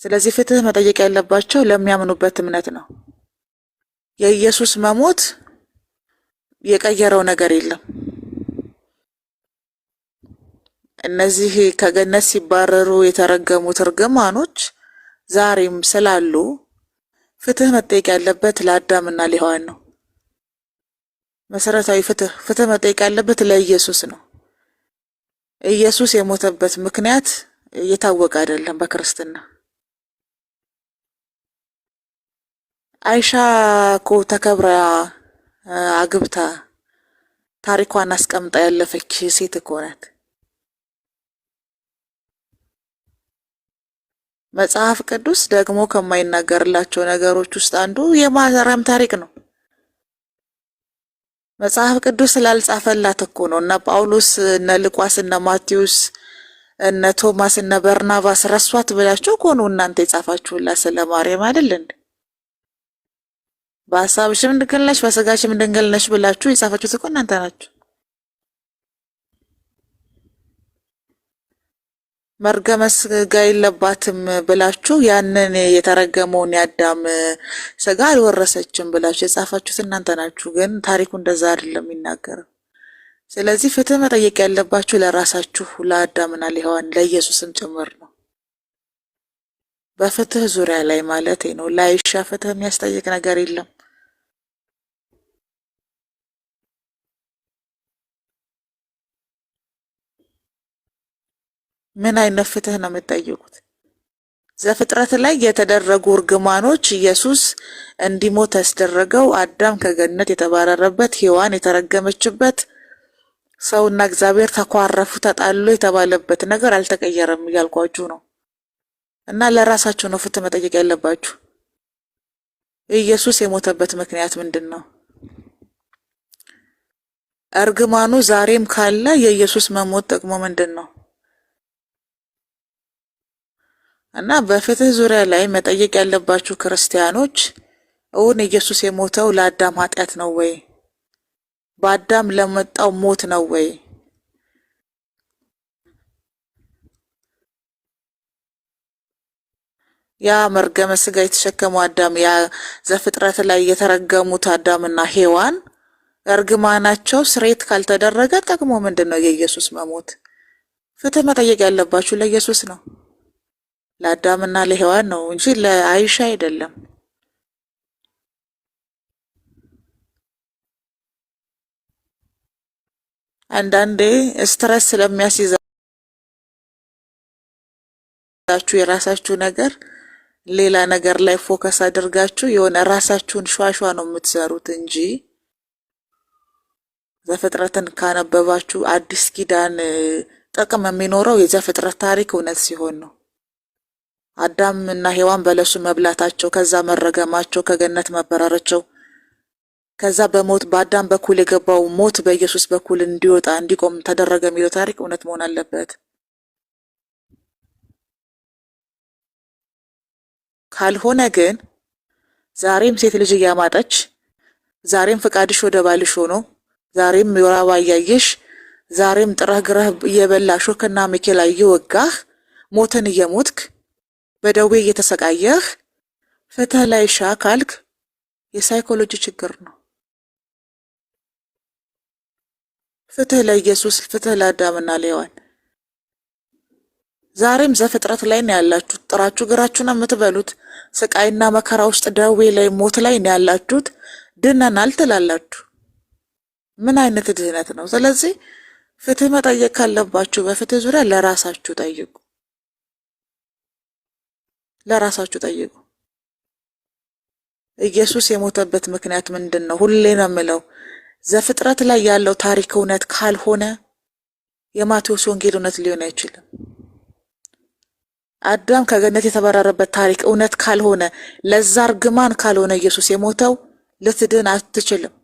ስለዚህ ፍትህ መጠየቅ ያለባቸው ለሚያምኑበት እምነት ነው። የኢየሱስ መሞት የቀየረው ነገር የለም። እነዚህ ከገነት ሲባረሩ የተረገሙት እርግማኖች ዛሬም ስላሉ ፍትህ መጠየቅ ያለበት ለአዳምና ለሔዋን ነው። መሰረታዊ ፍትህ መጠየቅ ያለበት ለኢየሱስ ነው። ኢየሱስ የሞተበት ምክንያት የታወቀ አይደለም በክርስትና። አይሻ እኮ ተከብራ አግብታ ታሪኳን አስቀምጣ ያለፈች ሴት እኮ ናት። መጽሐፍ ቅዱስ ደግሞ ከማይናገርላቸው ነገሮች ውስጥ አንዱ የማርያም ታሪክ ነው። መጽሐፍ ቅዱስ ስላልጻፈላት እኮ ነው እነ ጳውሎስ እነ ሉቃስ እነ ማቴዎስ እነ ቶማስ እነ በርናባስ ረሷት ብላችሁ እኮ ነው እናንተ የጻፋችሁላት ስለ ማርያም አይደል እንዴ? በሐሳብሽም ድንግል ነሽ በሥጋሽም ድንግል ነሽ ብላችሁ የጻፋችሁት እኮ እናንተ ናችሁ። መርገመ ሥጋ የለባትም ብላችሁ ያንን የተረገመውን የአዳም ሥጋ አልወረሰችም ብላችሁ የጻፋችሁት እናንተ ናችሁ። ግን ታሪኩ እንደዛ አይደለም የሚናገረው። ስለዚህ ፍትህ መጠየቅ ያለባችሁ ለራሳችሁ ለአዳምና ለሔዋን ለኢየሱስም ጭምር ነው። በፍትህ ዙሪያ ላይ ማለት ነው። ለአይሻ ፍትህ የሚያስጠይቅ ነገር የለም። ምን አይነት ፍትህ ነው የምትጠይቁት? ዘፍጥረት ላይ የተደረጉ እርግማኖች ኢየሱስ እንዲሞት ያስደረገው አዳም ከገነት የተባረረበት ሔዋን የተረገመችበት ሰውና እግዚአብሔር ተኳረፉ ተጣሉ የተባለበት ነገር አልተቀየረም እያልኳችሁ ነው። እና ለራሳችሁ ነው ፍትህ መጠየቅ ያለባችሁ። ኢየሱስ የሞተበት ምክንያት ምንድነው? እርግማኑ ዛሬም ካለ የኢየሱስ መሞት ጥቅሙ ምንድነው? እና በፍትህ ዙሪያ ላይ መጠየቅ ያለባችሁ ክርስቲያኖች እውን ኢየሱስ የሞተው ለአዳም ኃጢአት ነው ወይ? በአዳም ለመጣው ሞት ነው ወይ? ያ መርገመ ሥጋ የተሸከመው አዳም ያ ዘፍጥረት ላይ የተረገሙት አዳምና ሔዋን እርግማናቸው ስሬት ካልተደረገ ጥቅሙ ምንድነው የኢየሱስ መሞት? ፍትህ መጠየቅ ያለባችሁ ለኢየሱስ ነው፣ ለአዳምና ለሔዋን ነው እንጂ ለአይሻ አይደለም። አንዳንዴ ስትረስ ስለሚያስይዛችሁ የራሳችሁ ነገር ሌላ ነገር ላይ ፎከስ አድርጋችሁ የሆነ ራሳችሁን ሿሿ ነው የምትሰሩት እንጂ ዘፍጥረትን ካነበባችሁ አዲስ ኪዳን ጥቅም የሚኖረው የዘፍጥረት ታሪክ እውነት ሲሆን ነው። አዳም እና ሔዋን በለሱ መብላታቸው፣ ከዛ መረገማቸው፣ ከገነት መባረራቸው፣ ከዛ በሞት በአዳም በኩል የገባው ሞት በኢየሱስ በኩል እንዲወጣ እንዲቆም ተደረገ የሚለው ታሪክ እውነት መሆን አለበት። ካልሆነ ግን ዛሬም ሴት ልጅ እያማጠች፣ ዛሬም ፍቃድሽ ወደ ባልሽ ሆኖ፣ ዛሬም የወር አበባ እያየሽ፣ ዛሬም ጥረህ ግረህ እየበላሽ ሾክና ሚኬላ እየወጋህ ሞትን እየሞትክ በደዌ እየተሰቃየህ ፍትህ ላይሻ ካልክ የሳይኮሎጂ ችግር ነው። ፍትህ ለኢየሱስ፣ ፍትህ ለአዳምና ለሔዋን። ዛሬም ዘፍጥረት ላይ ነው ያላችሁት። ጥራችሁ ግራችሁን የምትበሉት ስቃይና መከራ ውስጥ ደዌ ላይ ሞት ላይ ነው ያላችሁት። ድነናል ትላላችሁ። ምን አይነት ድህነት ነው? ስለዚህ ፍትህ መጠየቅ ካለባችሁ በፍትህ ዙሪያ ለራሳችሁ ጠይቁ። ለራሳችሁ ጠይቁ። ኢየሱስ የሞተበት ምክንያት ምንድነው? ሁሌ ነው የምለው ዘፍጥረት ላይ ያለው ታሪክ እውነት ካልሆነ የማቴዎስ ወንጌል እውነት ሊሆን አይችልም። አዳም ከገነት የተባረረበት ታሪክ እውነት ካልሆነ ለዛ እርግማን ካልሆነ ኢየሱስ የሞተው ልትድን አትችልም።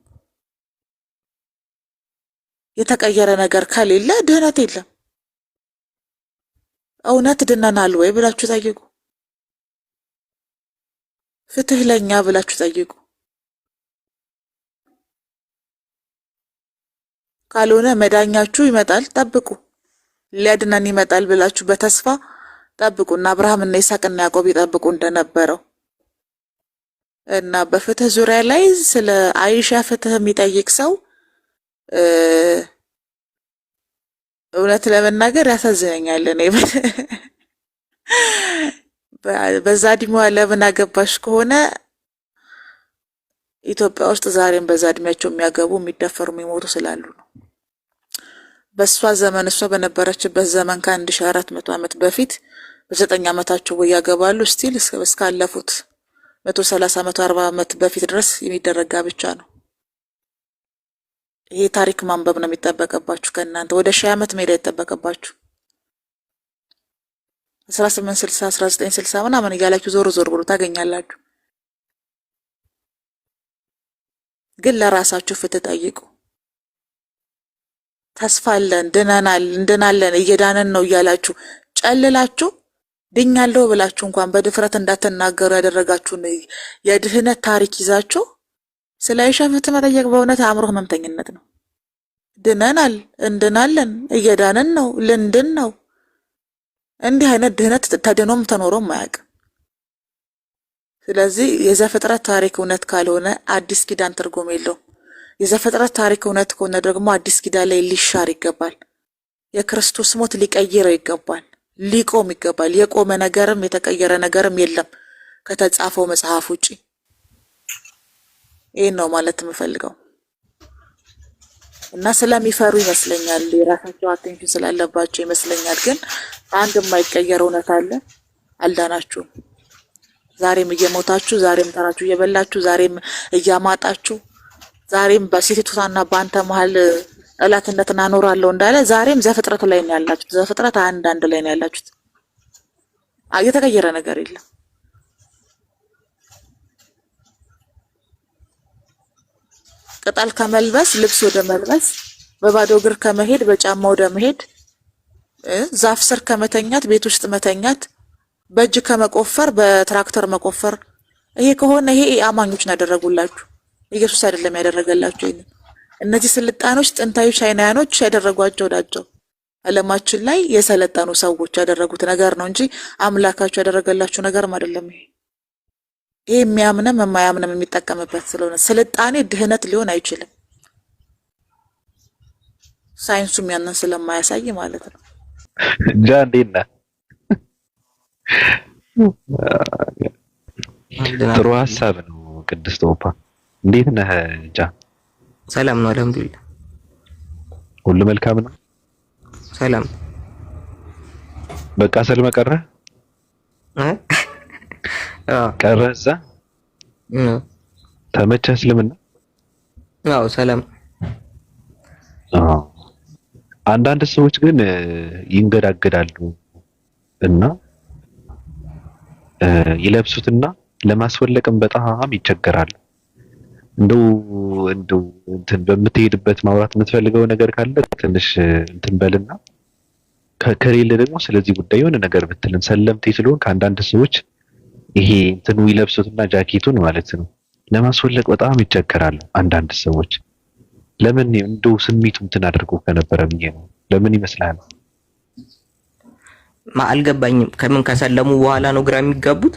የተቀየረ ነገር ከሌለ ድህነት የለም። እውነት ድነናል ወይ ብላችሁ ጠይቁ። ፍትህ ለኛ ብላችሁ ጠይቁ። ካልሆነ መዳኛችሁ ይመጣል፣ ጠብቁ። ሊያድነን ይመጣል ብላችሁ በተስፋ ጠብቁና አብርሃምና ይስሐቅና ያዕቆብ ይጠብቁ እንደነበረው እና በፍትህ ዙሪያ ላይ ስለ አይሻ ፍትህ የሚጠይቅ ሰው እውነት ለመናገር ያሳዝነኛል። እኔ በዛ እድሜዋ ለምን አገባሽ ከሆነ ኢትዮጵያ ውስጥ ዛሬም በዛ እድሜያቸው የሚያገቡ የሚደፈሩ የሚሞቱ ስላሉ ነው። በሷ ዘመን እሷ በነበረችበት ዘመን ከ1400 ዓመት በፊት በ9 ዓመታቸው ወይ ያገባሉ። ስቲል እስካለፉት 130 140 ዓመት በፊት ድረስ የሚደረግ ጋብቻ ነው። ይሄ ታሪክ ማንበብ ነው የሚጠበቅባችሁ። ከእናንተ ወደ 1000 ዓመት መሄድ አይጠበቅባችሁ። 1860 1960 ምናምን እያላችሁ ዞር ዞር ብሎ ታገኛላችሁ። ግን ለራሳችሁ ፍትህ ጠይቁ። ተስፋ አለን፣ ድነናል፣ እንድናለን፣ እየዳነን ነው እያላችሁ ጨልላችሁ ድኛለሁ ብላችሁ እንኳን በድፍረት እንዳትናገሩ ያደረጋችሁን የድህነት ታሪክ ይዛችሁ ስለ አይሻ ፍትህ መጠየቅ በእውነት አእምሮ ህመምተኝነት ነው። ድነናል፣ እንድናለን፣ እየዳነን ነው፣ ልንድን ነው። እንዲህ አይነት ድህነት ተድኖም ተኖሮም አያውቅም። ስለዚህ የዘፍጥረት ታሪክ እውነት ካልሆነ አዲስ ኪዳን ትርጉም የለውም። የዘፍጥረት ታሪክ እውነት ከሆነ ደግሞ አዲስ ኪዳን ላይ ሊሻር ይገባል። የክርስቶስ ሞት ሊቀይረው ይገባል፣ ሊቆም ይገባል። የቆመ ነገርም የተቀየረ ነገርም የለም ከተጻፈው መጽሐፍ ውጪ። ይሄን ነው ማለት የምፈልገው እና ስለሚፈሩ ይመስለኛል፣ የራሳቸው አቴንሽን ስላለባቸው ይመስለኛል። ግን አንድ የማይቀየር እውነት አለ፣ አልዳናችሁም። ዛሬም እየሞታችሁ፣ ዛሬም ተራችሁ እየበላችሁ፣ ዛሬም እያማጣችሁ፣ ዛሬም በሴቲቱና በአንተ መሀል ጠላትነትን አኖራለሁ እንዳለ ዛሬም ዘፍጥረት ላይ ነው ያላችሁት። ዘፍጥረት 1:1 ላይ ነው ያላችሁት። የተቀየረ ነገር የለም። ቅጠል ከመልበስ ልብስ ወደ መልበስ፣ በባዶ እግር ከመሄድ በጫማ ወደ መሄድ፣ ዛፍ ስር ከመተኛት ቤት ውስጥ መተኛት፣ በእጅ ከመቆፈር በትራክተር መቆፈር። ይሄ ከሆነ ይሄ አማኞች ነው ያደረጉላችሁ፣ ኢየሱስ አይደለም ያደረገላችሁ። ይሄን እነዚህ ስልጣኖች ጥንታዊ ቻይናውያኖች ያደረጓቸው ናቸው። ዓለማችን ላይ የሰለጠኑ ሰዎች ያደረጉት ነገር ነው እንጂ አምላካችሁ ያደረገላችሁ ነገር አይደለም። ይሄ የሚያምንም የማያምንም የሚጠቀምበት ስለሆነ ስልጣኔ ድህነት ሊሆን አይችልም። ሳይንሱም ያንን ስለማያሳይ ማለት ነው። ጃንዴና ጥሩ ሀሳብ ነው። ቅድስት ኦፓ እንዴት ነህ? ጃ ሰላም ነው፣ አልሐምዱሊላህ ሁሉ መልካም ነው። ሰላም በቃ ሰልመ ቀረ ቀረዛ ተመቸ እስልምና? አዎ ሰላም። አንዳንድ ሰዎች ግን ይንገዳገዳሉ እና ይለብሱትና ለማስወለቅም በጣም ይቸገራሉ። እንደው እንትን በምትሄድበት ማውራት የምትፈልገው ነገር ካለ ትንሽ እንትን በልና ከሌለ ደግሞ ስለዚህ ጉዳይ የሆነ ነገር ብትልን ሰለምቴ ስለሆን ከአንዳንድ ሰዎች ይሄ እንትኑ ይለብሱትና ጃኬቱን ማለት ነው ለማስወለቅ በጣም ይቸገራሉ። አንዳንድ ሰዎች ለምን እንደው ስሜቱ እንትን አድርጎ ከነበረ ብዬ ነው። ለምን ይመስላል? አልገባኝም። ከምን ከሰለሙ በኋላ ነው ግራ የሚጋቡት?